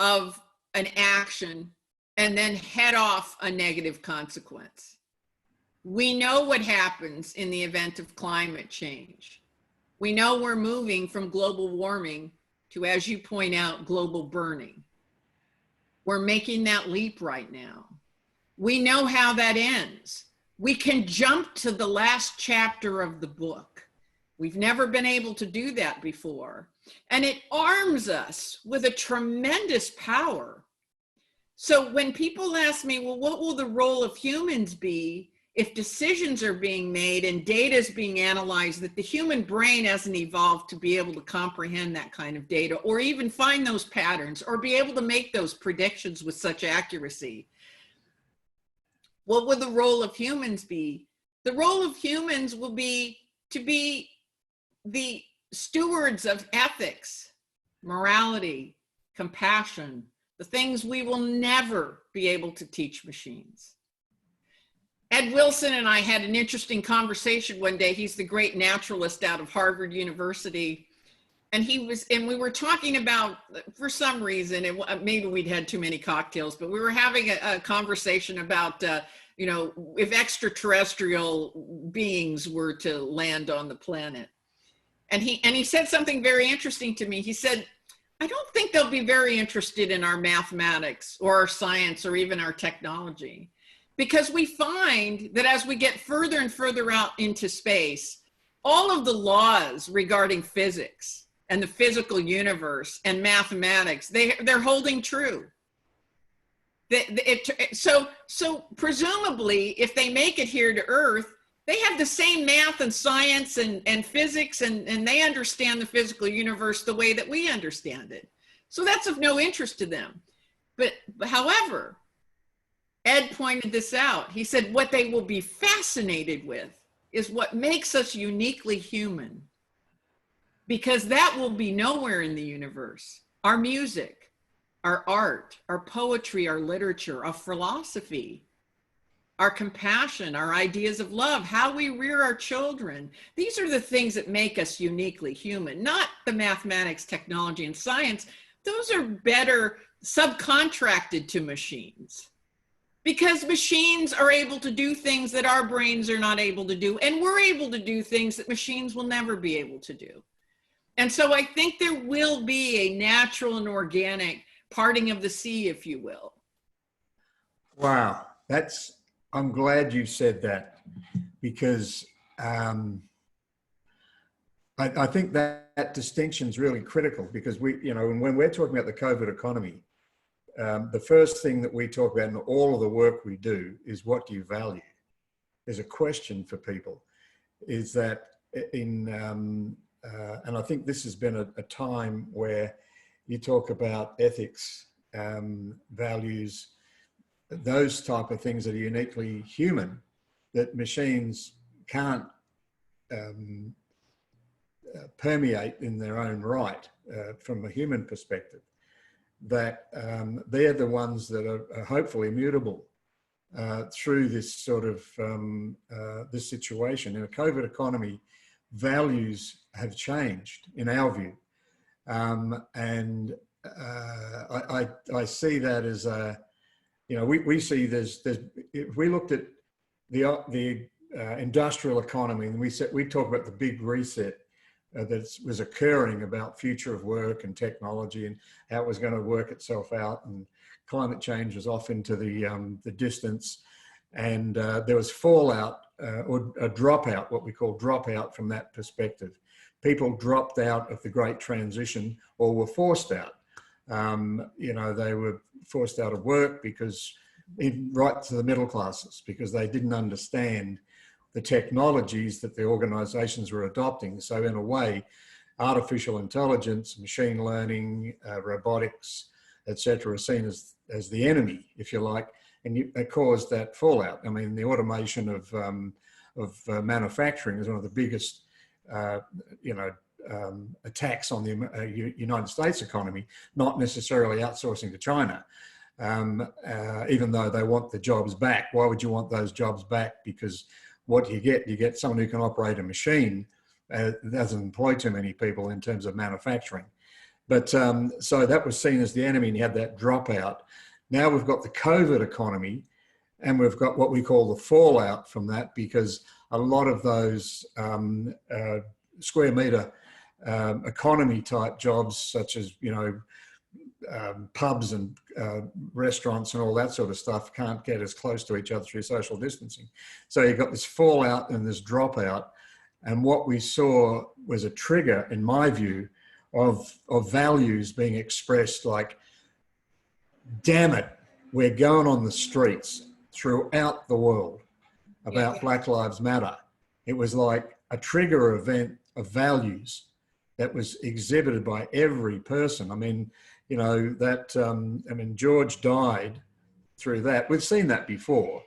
of an action and then head off a negative consequence. We know what happens in the event of climate change. We know we're moving from global warming to, as you point out, global burning. We're making that leap right now. We know how that ends. We can jump to the last chapter of the book. We've never been able to do that before. And it arms us with a tremendous power. So when people ask me, well, what will the role of humans be if decisions are being made and data is being analyzed, that the human brain hasn't evolved to be able to comprehend that kind of data or even find those patterns or be able to make those predictions with such accuracy? What would the role of humans be? The role of humans will be to be the stewards of ethics, morality, compassion, the things we will never be able to teach machines. Ed Wilson and I had an interesting conversation one day. He's the great naturalist out of Harvard University. And we were talking about, for some reason, maybe we'd had too many cocktails, but we were having a conversation about, you know, if extraterrestrial beings were to land on the planet. And he said something very interesting to me. He said, I don't think they'll be very interested in our mathematics or our science or even our technology, because we find that as we get further and further out into space, all of the laws regarding physics and the physical universe and mathematics, they're holding true. So presumably, if they make it here to Earth, they have the same math and science and physics, and they understand the physical universe the way that we understand it. So that's of no interest to them. But however, Ed pointed this out. He said, what they will be fascinated with is what makes us uniquely human, because that will be nowhere in the universe. Our music, our art, our poetry, our literature, our philosophy. our compassion, our ideas of love, how we rear our children. These are the things that make us uniquely human, not the mathematics, technology, and science. Those are better subcontracted to machines, because machines are able to do things that our brains are not able to do, and we're able to do things that machines will never be able to do. And so I think there will be a natural and organic parting of the sea, if you will. Wow, I'm glad you said that, because I think that distinction is really critical, because when we're talking about the covert economy, the first thing that we talk about in all of the work we do is, what do you value? There's a question for people, is that and I think this has been a time where you talk about ethics, values, those type of things that are uniquely human, that machines can't permeate in their own right from a human perspective, that they're the ones that are hopefully immutable through this sort of this situation. In a covert economy, values have changed in our view, and I see that as a, we see there's if we looked at the industrial economy, and we talk about the big reset that was occurring about future of work and technology and how it was going to work itself out, and climate change was off into the distance, and there was fallout or a dropout, what we call dropout from that perspective. People dropped out of the Great Transition or were forced out. They were forced out of work because, right to the middle classes, because they didn't understand the technologies that the organizations were adopting. So in a way, artificial intelligence, machine learning, robotics, etc., are seen as the enemy, if you like, and it caused that fallout. I mean, the automation of manufacturing is one of the biggest, attacks on the United States economy, not necessarily outsourcing to China, even though they want the jobs back. Why would you want those jobs back? Because what you get someone who can operate a machine doesn't employ too many people in terms of manufacturing. But so that was seen as the enemy, and you had that dropout. Now we've got the covert economy, and we've got what we call the fallout from that, because a lot of those square meter economy type jobs, such as pubs and restaurants and all that sort of stuff, can't get as close to each other through social distancing. So you've got this fallout and this dropout, and what we saw was a trigger, in my view, of values being expressed, like, damn it, we're going on the streets throughout the world about Black Lives Matter. It was like a trigger event of values that was exhibited by every person. I mean, George died through that. We've seen that before.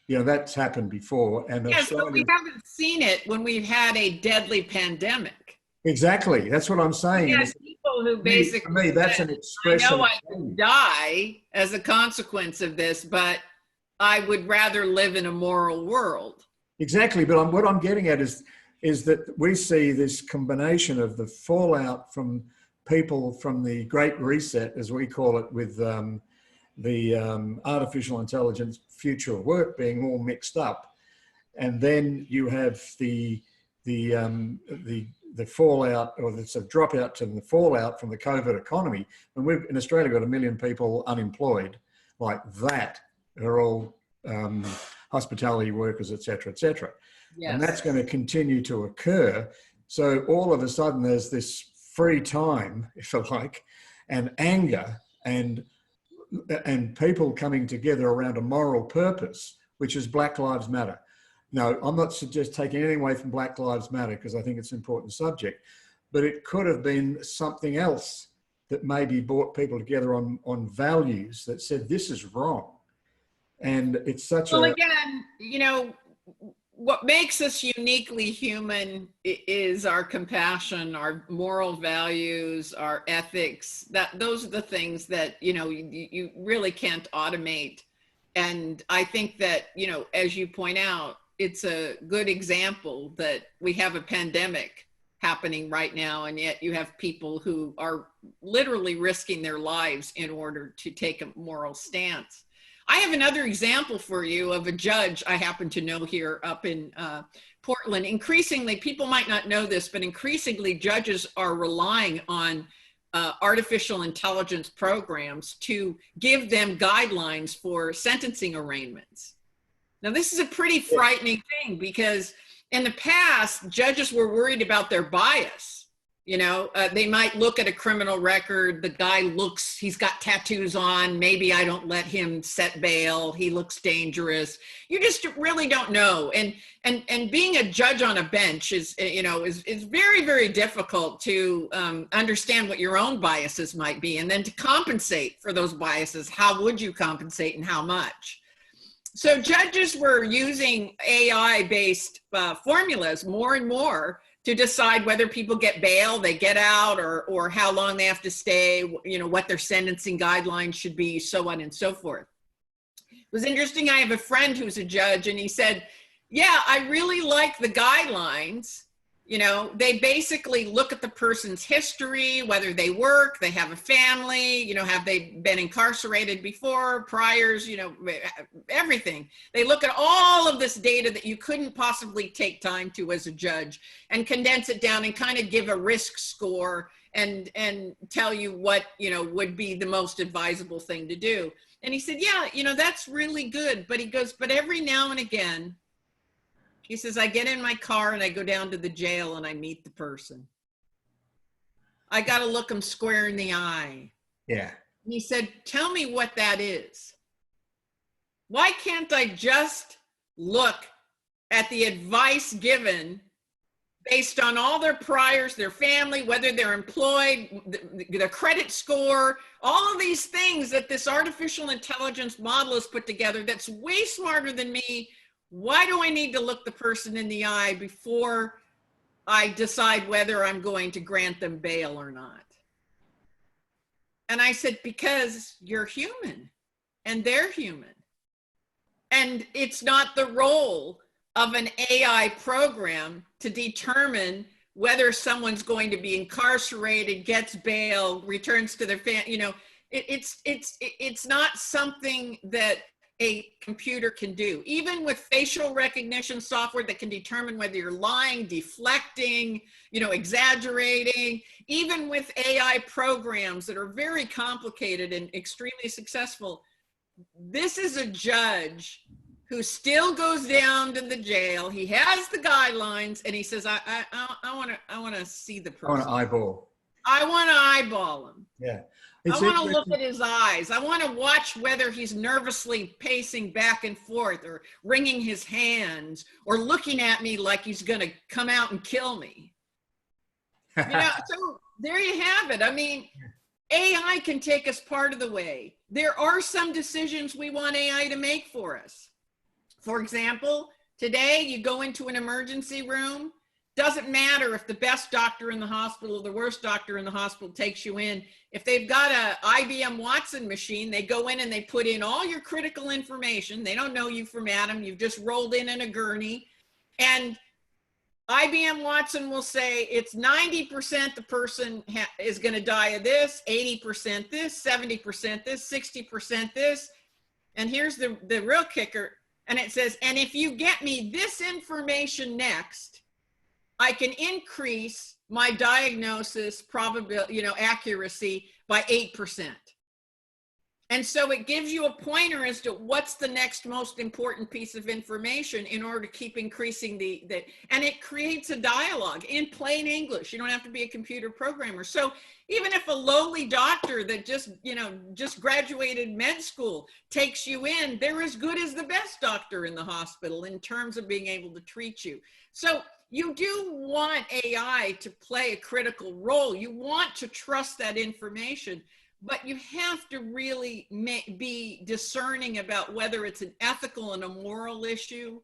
That's happened before. And yes, but we haven't seen it when we've had a deadly pandemic. Exactly. That's what I'm saying. Yes, people who basically, for me, that's an expression. I know I could die as a consequence of this, but I would rather live in a moral world. Exactly. But what I'm getting at is that we see this combination of the fallout from people from the Great Reset, as we call it, with the artificial intelligence future of work being all mixed up, and then you have the fallout, or the sort of dropout to the fallout from the covert economy. And we've in Australia got 1 million people unemployed like that, are all hospitality workers, etc., etc. Yes. And that's going to continue to occur. So all of a sudden there's this free time, if you like, and anger and people coming together around a moral purpose, which is Black Lives Matter. No, I'm not just taking anything away from Black Lives Matter, because I think it's an important subject, but it could have been something else that maybe brought people together on values that said this is wrong. And it's such well, again, what makes us uniquely human is our compassion, our moral values, our ethics. Those are the things that you really can't automate. And I think that, as you point out, it's a good example that we have a pandemic happening right now, and yet you have people who are literally risking their lives in order to take a moral stance. I have another example for you of a judge I happen to know here up in Portland. Increasingly, people might not know this, but increasingly judges are relying on artificial intelligence programs to give them guidelines for sentencing arraignments. Now, this is a pretty frightening thing, because in the past, judges were worried about their bias. They might look at a criminal record. The guy he's got tattoos on. Maybe I don't let him set bail. He looks dangerous. You just really don't know. And being a judge on a bench is very, very difficult to understand what your own biases might be, and then to compensate for those biases. How would you compensate, and how much? So judges were using AI-based formulas more and more to decide whether people get bail, they get out, or how long they have to stay, what their sentencing guidelines should be, so on and so forth. It was interesting. I have a friend who's a judge, and he said, yeah, I really like the guidelines. They basically look at the person's history, whether they work, they have a family, have they been incarcerated before, priors, everything. They look at all of this data that you couldn't possibly take time to as a judge, and condense it down and kind of give a risk score and tell you what, would be the most advisable thing to do. And he said, yeah, that's really good. But he goes, but every now and again, he says, I get in my car and I go down to the jail and I meet the person. I got to look them square in the eye. Yeah. And he said, tell me what that is. Why can't I just look at the advice given based on all their priors, their family, whether they're employed, their credit score, all of these things that this artificial intelligence model has put together that's way smarter than me? Why do I need to look the person in the eye before I decide whether I'm going to grant them bail or not? And I said, because you're human and they're human. And it's not the role of an AI program to determine whether someone's going to be incarcerated, gets bail, returns to their family. It's not something that a computer can do. Even with facial recognition software that can determine whether you're lying, deflecting, exaggerating, even with AI programs that are very complicated and extremely successful, this is a judge who still goes down to the jail. He has the guidelines, and he says, I want to see the person. I want to eyeball him. Yeah. I want to look at his eyes. I want to watch whether he's nervously pacing back and forth, or wringing his hands, or looking at me like he's going to come out and kill me. So there you have it. I mean, AI can take us part of the way. There are some decisions we want AI to make for us. For example, today you go into an emergency room. Doesn't matter if the best doctor in the hospital or the worst doctor in the hospital takes you in. If they've got a IBM Watson machine, they go in and they put in all your critical information. They don't know you from Adam. You've just rolled in a gurney. And IBM Watson will say it's 90% the person is going to die of this, 80% this, 70% this, 60% this. And here's the real kicker. And it says, and if you get me this information next, I can increase my diagnosis probability, accuracy by 8%. And so it gives you a pointer as to what's the next most important piece of information in order to keep increasing and it creates a dialogue in plain English. You don't have to be a computer programmer. So even if a lowly doctor that just graduated med school takes you in, they're as good as the best doctor in the hospital in terms of being able to treat you. So you do want AI to play a critical role. You want to trust that information, but you have to really be discerning about whether it's an ethical and a moral issue,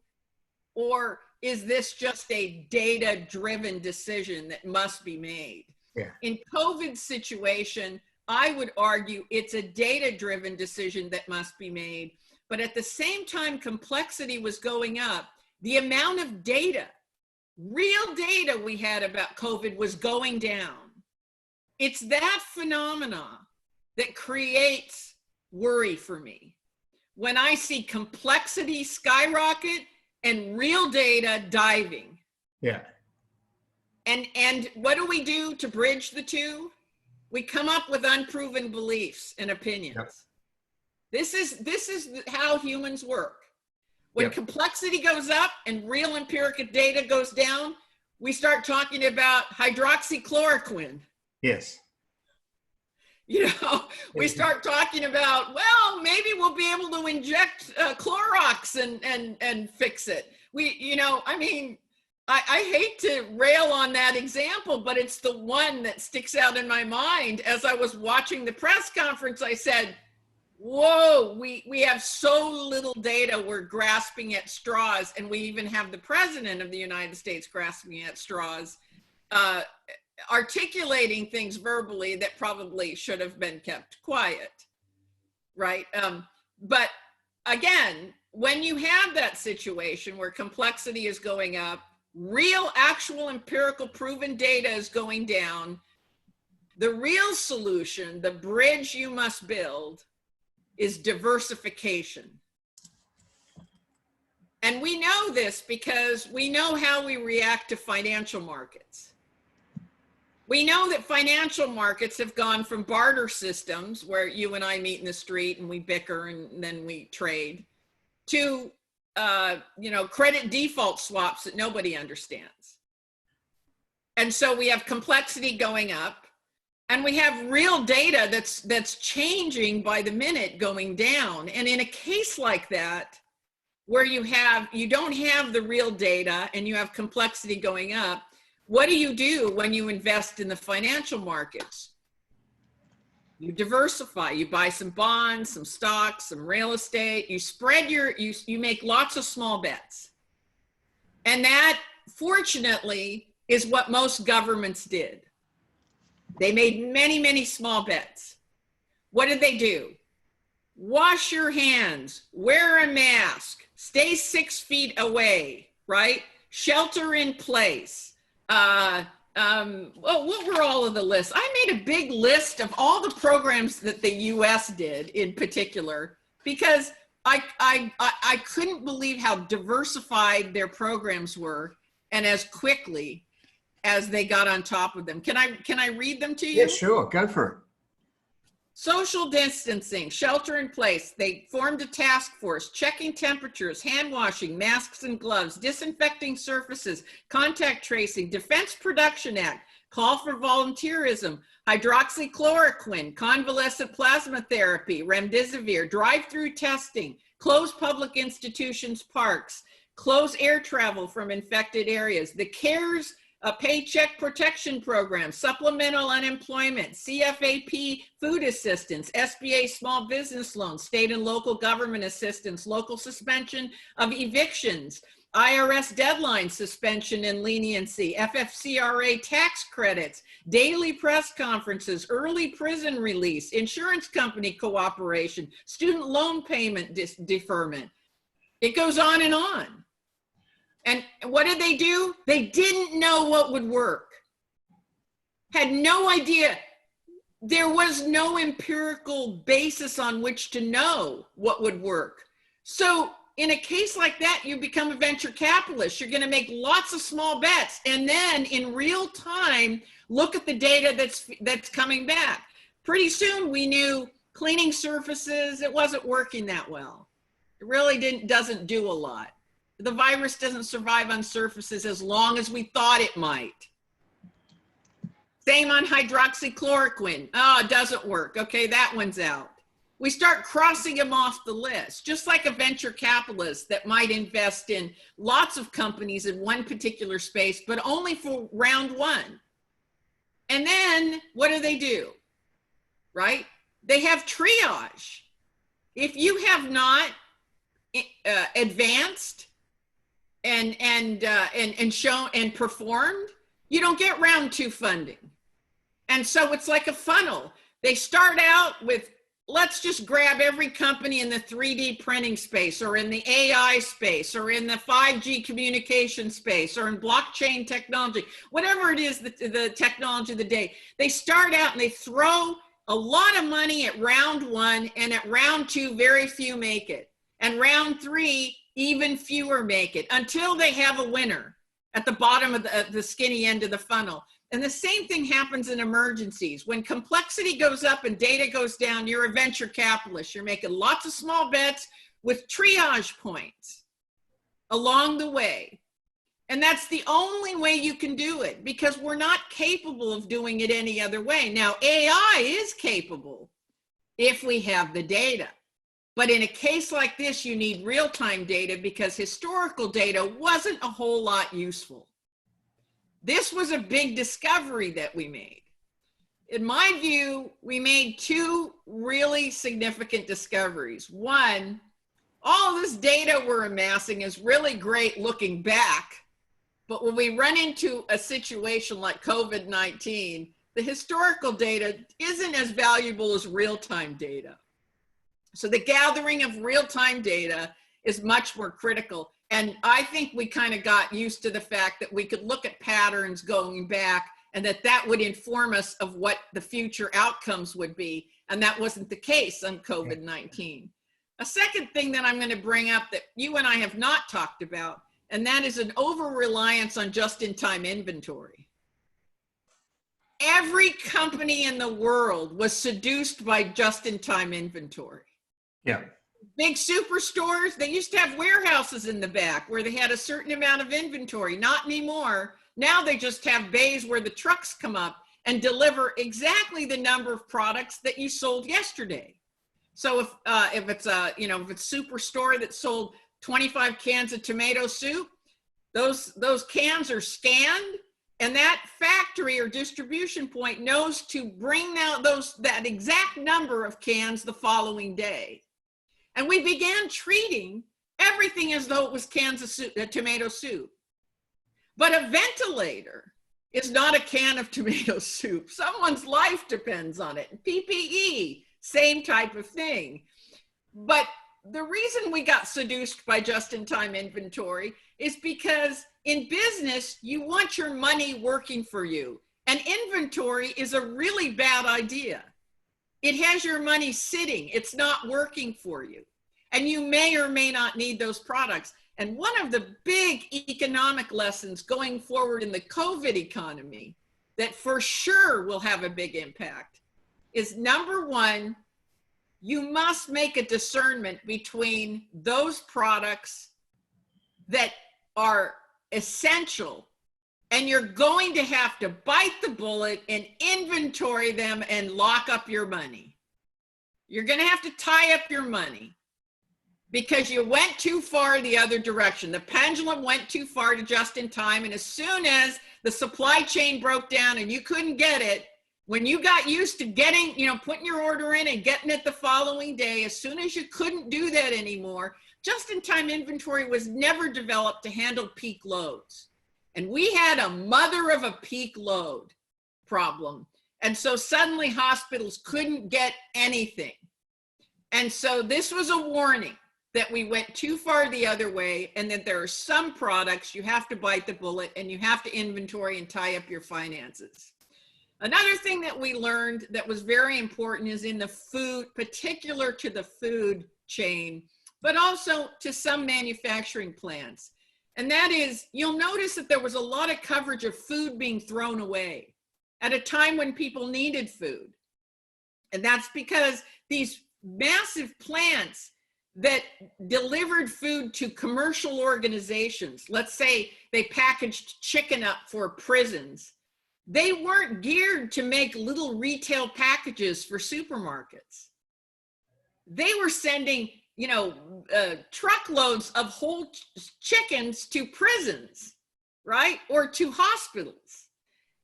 or is this just a data-driven decision that must be made? Yeah. In COVID situation, I would argue it's a data-driven decision that must be made. but at the same time complexity was going up, the amount of data, real data we had about COVID was going down. It's that phenomena that creates worry for me. When I see complexity skyrocket and real data diving. Yeah. And what do we do to bridge the two? We come up with unproven beliefs and opinions. Yep. This is how humans work. When complexity goes up and real empirical data goes down, we start talking about hydroxychloroquine. Yes. You know, we start talking about, well, maybe we'll be able to inject Clorox and fix it. I mean, I hate to rail on that example, but it's the one that sticks out in my mind. As I was watching the press conference, I said, whoa, we have so little data, we're grasping at straws, and we even have the president of the United States grasping at straws, articulating things verbally that probably should have been kept quiet, right? But again, when you have that situation where complexity is going up, real, actual, empirical, proven data is going down, the real solution, the bridge you must build, is diversification. And we know this because we know how we react to financial markets. We know that financial markets have gone from barter systems where you and I meet in the street and we bicker and then we trade to credit default swaps that nobody understands. And so we have complexity going up, and we have real data that's changing by the minute going down. And in a case like that, where you don't have the real data and you have complexity going up, what do you do when you invest in the financial markets? You diversify, you buy some bonds, some stocks, some real estate, you spread you make lots of small bets. And that, fortunately, is what most governments did. They made many, many small bets. What did they do? Wash your hands, wear a mask, stay 6 feet away, right? Shelter in place. What were all of the lists? I made a big list of all the programs that the US did in particular, because I couldn't believe how diversified their programs were and as quickly as they got on top of them. Can I read them to you? Yeah, sure, go for it. Social distancing, shelter in place. They formed a task force, checking temperatures, hand washing, masks and gloves, disinfecting surfaces, contact tracing, Defense Production Act, call for volunteerism, hydroxychloroquine, convalescent plasma therapy, remdesivir, drive-through testing, close public institutions, parks, close air travel from infected areas, the CARES Paycheck Protection Program, supplemental unemployment, CFAP food assistance, SBA small business loans, state and local government assistance, local suspension of evictions, IRS deadline suspension and leniency, FFCRA tax credits, daily press conferences, early prison release, insurance company cooperation, student loan payment deferment. It goes on and on. And what did they do? They didn't know what would work. Had no idea. There was no empirical basis on which to know what would work. So in a case like that, you become a venture capitalist. You're going to make lots of small bets, and then in real time, look at the data that's coming back. Pretty soon we knew cleaning surfaces, it wasn't working that well. It really doesn't do a lot. The virus doesn't survive on surfaces as long as we thought it might. Same on hydroxychloroquine. Oh, it doesn't work. Okay, that one's out. We start crossing them off the list, just like a venture capitalist that might invest in lots of companies in one particular space, but only for round one. And then what do? Right? They have triage. If you have not advanced and shown and performed, you don't get round 2 funding. And so it's like a funnel. They start out with let's just grab every company in the 3D printing space, or in the AI space, or in the 5G communication space, or in blockchain technology, whatever it is, the technology of the day. They start out and they throw a lot of money at round one, and at round two, very few make it. And round three, even fewer make it, until they have a winner at the bottom of the skinny end of the funnel. And the same thing happens in emergencies. When complexity goes up and data goes down, you're a venture capitalist. You're making lots of small bets with triage points along the way. And that's the only way you can do it, because we're not capable of doing it any other way. Now, AI is capable if we have the data. But in a case like this, you need real-time data, because historical data wasn't a whole lot useful. This was a big discovery that we made. In my view, we made two really significant discoveries. One, all this data we're amassing is really great looking back, but when we run into a situation like COVID-19, the historical data isn't as valuable as real-time data. So the gathering of real-time data is much more critical. And I think we kind of got used to the fact that we could look at patterns going back, and that would inform us of what the future outcomes would be. And that wasn't the case on COVID-19. A second thing that I'm going to bring up that you and I have not talked about, and that is an over-reliance on just-in-time inventory. Every company in the world was seduced by just-in-time inventory. Yeah. Big superstores, they used to have warehouses in the back where they had a certain amount of inventory. Not anymore. Now they just have bays where the trucks come up and deliver exactly the number of products that you sold yesterday. So if it's a, if it's Superstore that sold 25 cans of tomato soup, those cans are scanned, and that factory or distribution point knows to bring out that exact number of cans the following day. And we began treating everything as though it was cans of soup, tomato soup. But a ventilator is not a can of tomato soup. Someone's life depends on it. PPE, same type of thing. But the reason we got seduced by just-in-time inventory is because in business, you want your money working for you. And inventory is a really bad idea. It has your money sitting. It's not working for you. And you may or may not need those products. And one of the big economic lessons going forward in the COVID economy that for sure will have a big impact is, number one, you must make a discernment between those products that are essential, and you're going to have to bite the bullet and inventory them and lock up your money. You're going to have to tie up your money because you went too far the other direction. The pendulum went too far to just in time, and as soon as the supply chain broke down and you couldn't get it, when you got used to getting, putting your order in and getting it the following day, as soon as you couldn't do that anymore, just-in-time inventory was never developed to handle peak loads. And we had a mother of a peak load problem. And so suddenly hospitals couldn't get anything. And so this was a warning that we went too far the other way, and that there are some products you have to bite the bullet and you have to inventory and tie up your finances. Another thing that we learned that was very important is in the food, particular to the food chain, but also to some manufacturing plants. And that is, you'll notice that there was a lot of coverage of food being thrown away at a time when people needed food. And that's because these massive plants that delivered food to commercial organizations, let's say they packaged chicken up for prisons, they weren't geared to make little retail packages for supermarkets. They were sending, truckloads of whole chickens to prisons, right? Or to hospitals.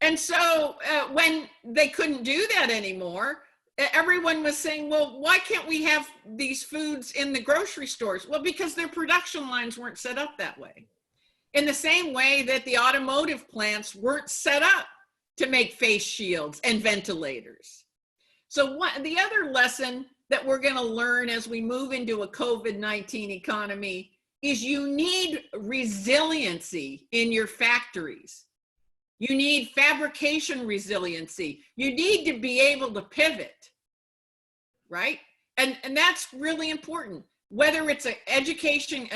And so when they couldn't do that anymore, everyone was saying, well, why can't we have these foods in the grocery stores? Well, because their production lines weren't set up that way. In the same way that the automotive plants weren't set up to make face shields and ventilators. So the other lesson that we're going to learn as we move into a COVID-19 economy is you need resiliency in your factories. You need fabrication resiliency. You need to be able to pivot, right? And that's really important. Whether it's an education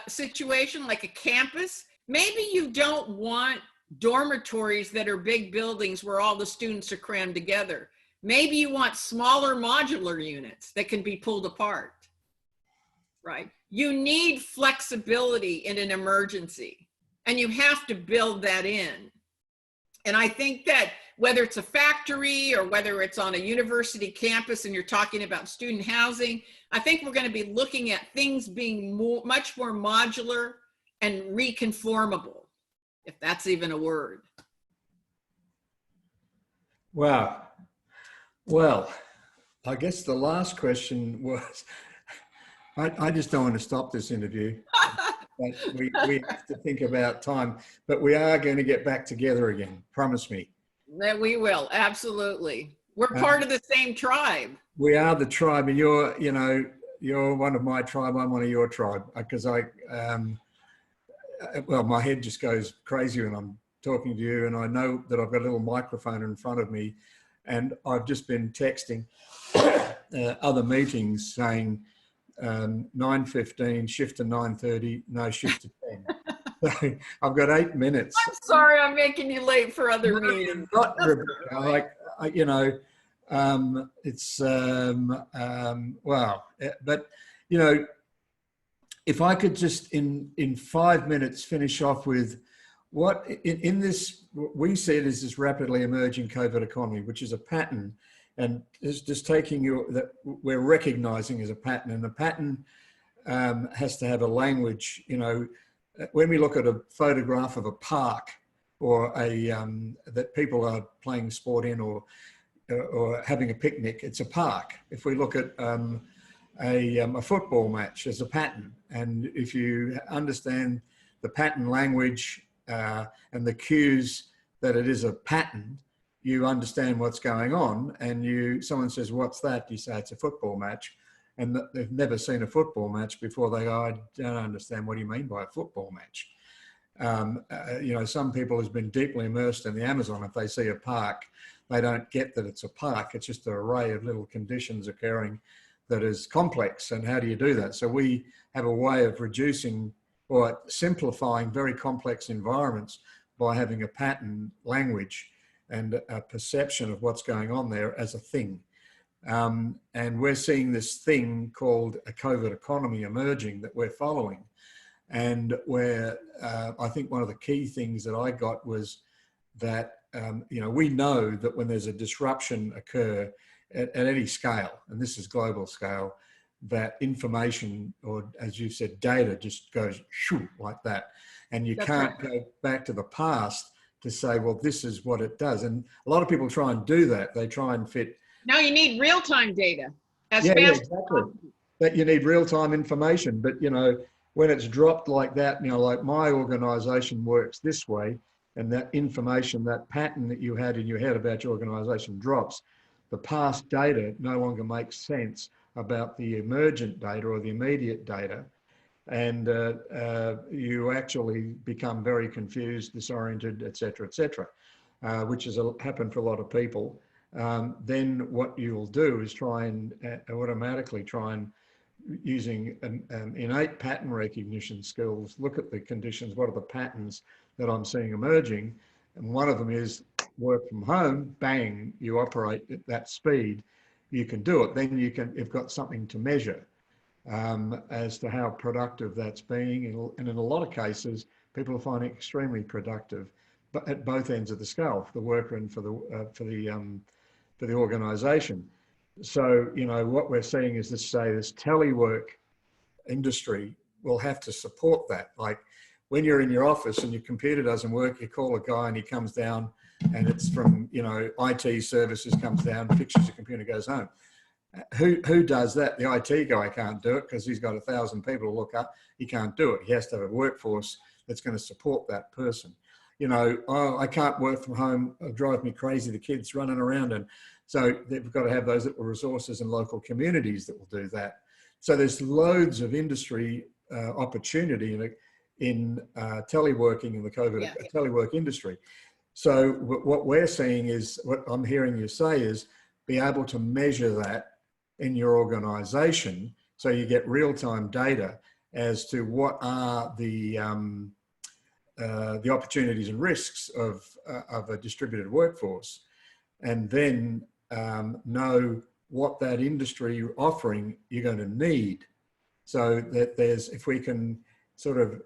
situation like a campus, maybe you don't want dormitories that are big buildings where all the students are crammed together. Maybe you want smaller modular units that can be pulled apart, right? You need flexibility in an emergency, and you have to build that in. And I think that whether it's a factory or whether it's on a university campus and you're talking about student housing, I think we're going to be looking at things being much more modular and reconformable, if that's even a word. Wow. Well, I guess the last question was, I just don't want to stop this interview. But we have to think about time, but we are going to get back together again. Promise me. That we will, absolutely. We're part of the same tribe. We are the tribe, and you're one of my tribe. I'm one of your tribe, because well, my head just goes crazy when I'm talking to you, and I know that I've got a little microphone in front of me, and I've just been texting other meetings saying 9:15, shift to 9:30, no, shift to 10. So I've got 8 minutes. I'm sorry I'm making you late for other meetings. Not, Rebecca, it's, wow. But, if I could just in 5 minutes finish off with what in this, we see it as this rapidly emerging covert economy, which is a pattern, and it's just taking that we're recognizing as a pattern, and the pattern has to have a language. When we look at a photograph of a park or that people are playing sport in or having a picnic, it's a park. If we look at a football match as a pattern, and if you understand the pattern language and the cues that it is a pattern, you understand what's going on. And someone says, "What's that?" You say, "It's a football match." And they've never seen a football match before. They go, "I don't understand. What do you mean by a football match?" Some people who've been deeply immersed in the Amazon, if they see a park, they don't get that it's a park. It's just an array of little conditions occurring that is complex. And how do you do that? So we have a way of reducing or simplifying very complex environments by having a pattern language and a perception of what's going on there as a thing. And we're seeing this thing called a covert economy emerging that we're following. And where I think one of the key things that I got was that, we know that when there's a disruption occur at any scale, and this is global scale, that information, or as you said, data just goes shoo like that. And you can't go back to the past to say, well, this is what it does. And a lot of people try and do that. They try and fit. No, you need real-time data. Yeah, exactly. But you need real-time information. But, when it's dropped like that, like my organization works this way, and that information, that pattern that you had in your head about your organization drops, the past data no longer makes sense about the emergent data or the immediate data. And you actually become very confused, disoriented, et cetera, which has happened for a lot of people. Then what you'll do is try and automatically using innate pattern recognition skills, look at the conditions, what are the patterns that I'm seeing emerging? And one of them is work from home, bang, you operate at that speed, you can do it. Then you've got something to measure as to how productive that's being. And in a lot of cases, people are finding it extremely productive, but at both ends of the scale, for the worker and for the organization. So, what we're seeing is this telework industry will have to support that. Like when you're in your office and your computer doesn't work, you call a guy and he comes down, and it's from, IT services, comes down, fixes your computer, goes home. Who does that? The IT guy can't do it because he's got 1,000 people to look up. He can't do it. He has to have a workforce that's going to support that person. you know, oh, I can't work from home, it'll drive me crazy, the kids running around. And so they've got to have those little resources and local communities that will do that. So there's loads of industry opportunity in teleworking in the covert telework industry. So what we're seeing is, what I'm hearing you say is, be able to measure that in your organization so you get real-time data as to what are the opportunities and risks of a distributed workforce, and then know what that industry offering you're going to need. So that if we can sort of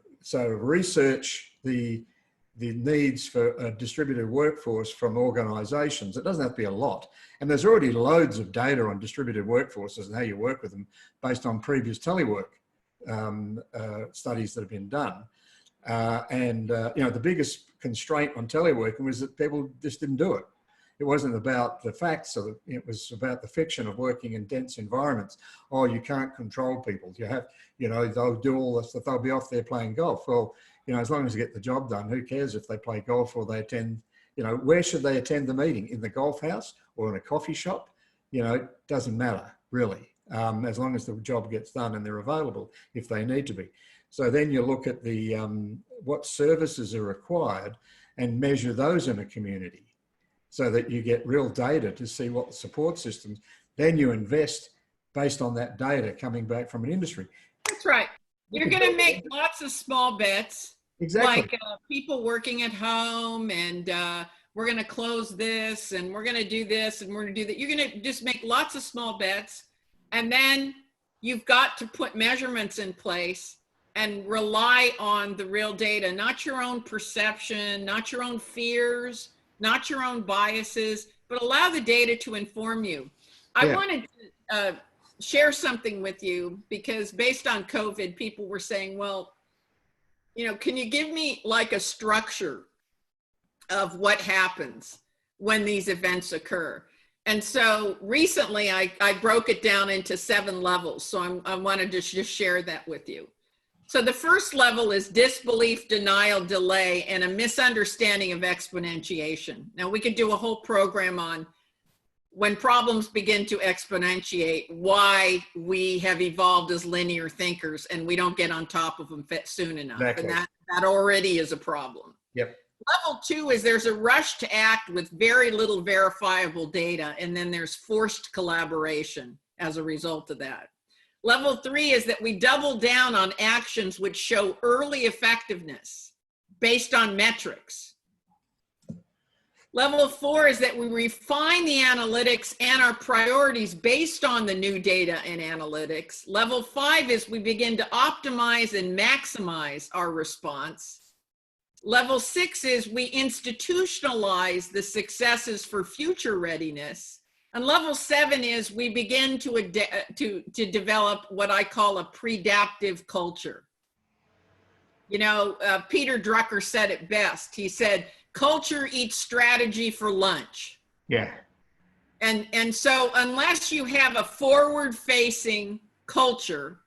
research the needs for a distributed workforce from organizations. It doesn't have to be a lot. And there's already loads of data on distributed workforces and how you work with them based on previous telework studies that have been done. You know, the biggest constraint on teleworking was that people just didn't do it. It wasn't about the facts of it. It was about the fiction of working in dense environments. Oh, you can't control people. You have, you know, they'll do all this stuff. They'll be off there playing golf. Well, you know, as long as you get the job done, who cares if they play golf or they attend, you know, where should they attend the meeting? In the golf house or in a coffee shop? You know, it doesn't matter really, as long as the job gets done and they're available if they need to be. So then you look at the what services are required and measure those in a community so that you get real data to see what support systems. Then you invest based on that data coming back from an industry. That's right. You're going to make lots of small bets. Exactly. Like people working at home, and we're going to close this, and we're going to do this, and we're going to do that. You're going to just make lots of small bets. And then you've got to put measurements in place and rely on the real data, not your own perception, not your own fears, not your own biases, but allow the data to inform you. I wanted to share something with you, because based on COVID, people were saying, well, you know, can you give me like a structure of what happens when these events occur? And so recently I broke it down into 7 levels. So I wanted to just share that with you. So the first level is disbelief, denial, delay, and a misunderstanding of exponentiation. Now we could do a whole program on when problems begin to exponentiate, why we have evolved as linear thinkers and we don't get on top of them soon enough. Exactly. And that already is a problem. Yep. Level 2 is there's a rush to act with very little verifiable data, and then there's forced collaboration as a result of that. Level 3 is that we double down on actions which show early effectiveness based on metrics. Level 4 is that we refine the analytics and our priorities based on the new data and analytics. Level 5 is we begin to optimize and maximize our response. Level 6 is we institutionalize the successes for future readiness. And level 7 is we begin to develop what I call a predaptive culture. You know, Peter Drucker said it best. He said, culture eats strategy for lunch. Yeah. And so unless you have a forward-facing culture,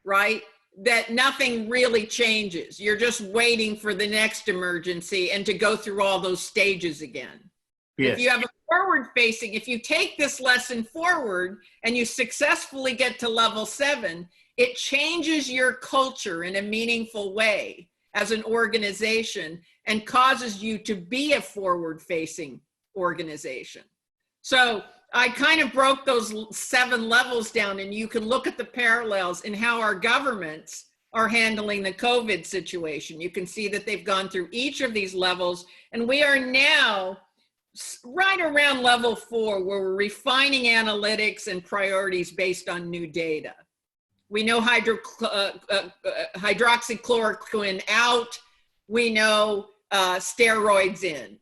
right, that nothing really changes. You're just waiting for the next emergency and to go through all those stages again. Yes. If you have a forward-facing, if you take this lesson forward and you successfully get to level 7, it changes your culture in a meaningful way as an organization and causes you to be a forward-facing organization. So I kind of broke those 7 levels down, and you can look at the parallels in how our governments are handling the COVID situation. You can see that they've gone through each of these levels, and we are now right around level 4, where we're refining analytics and priorities based on new data. We know hydroxychloroquine out. We know steroids in.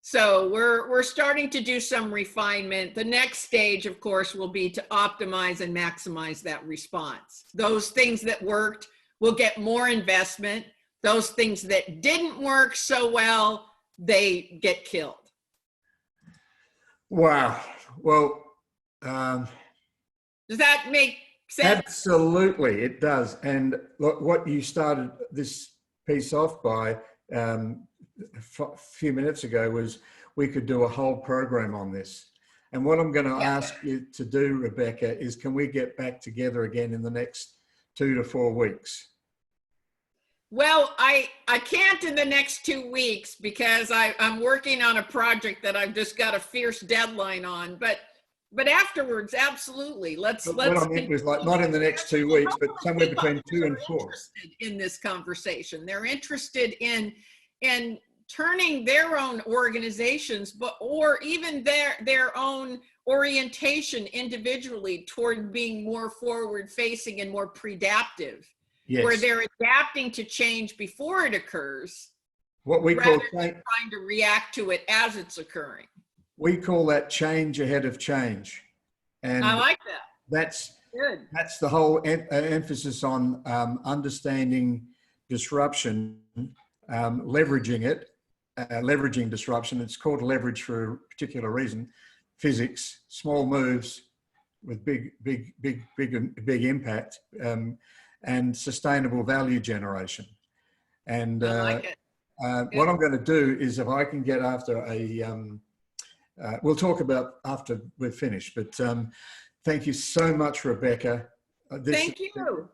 So we're starting to do some refinement. The next stage, of course, will be to optimize and maximize that response. Those things that worked will get more investment. Those things that didn't work so well, they get killed. Wow. Well, does that make sense? Absolutely, it does. And look, what you started this piece off by a few minutes ago was we could do a whole program on this. And what I'm going to ask you to do, Rebecca, is can we get back together again in the next 2 to 4 weeks? Well, I can't in the next 2 weeks because I'm working on a project that I've just got a fierce deadline on. But afterwards, absolutely. Let's. What I meant was like not in the next 2 weeks, but somewhere between 2 and 4. Interested in this conversation. They're interested in turning their own organizations, or even their own orientation individually toward being more forward-facing and more predaptive. Yes. Where they're adapting to change before it occurs, what we call trying to react to it as it's occurring. We call that change ahead of change, and I like that. That's good. That's the whole emphasis on understanding disruption, leveraging it, leveraging disruption. It's called leverage for a particular reason. Physics, small moves with big impact. And sustainable value generation. And I like it. What I'm going to do is if I can get after we'll talk about after we're finished, but thank you so much, Rebecca. Thank you.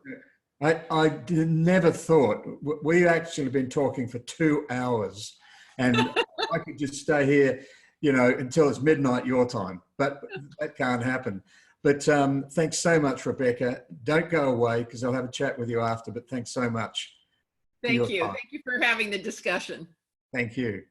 I never thought, we actually have been talking for 2 hours and I could just stay here, until it's midnight your time, but that can't happen. But thanks so much, Rebecca. Don't go away because I'll have a chat with you after, but thanks so much. Thank you. Thank you for having the discussion. Thank you.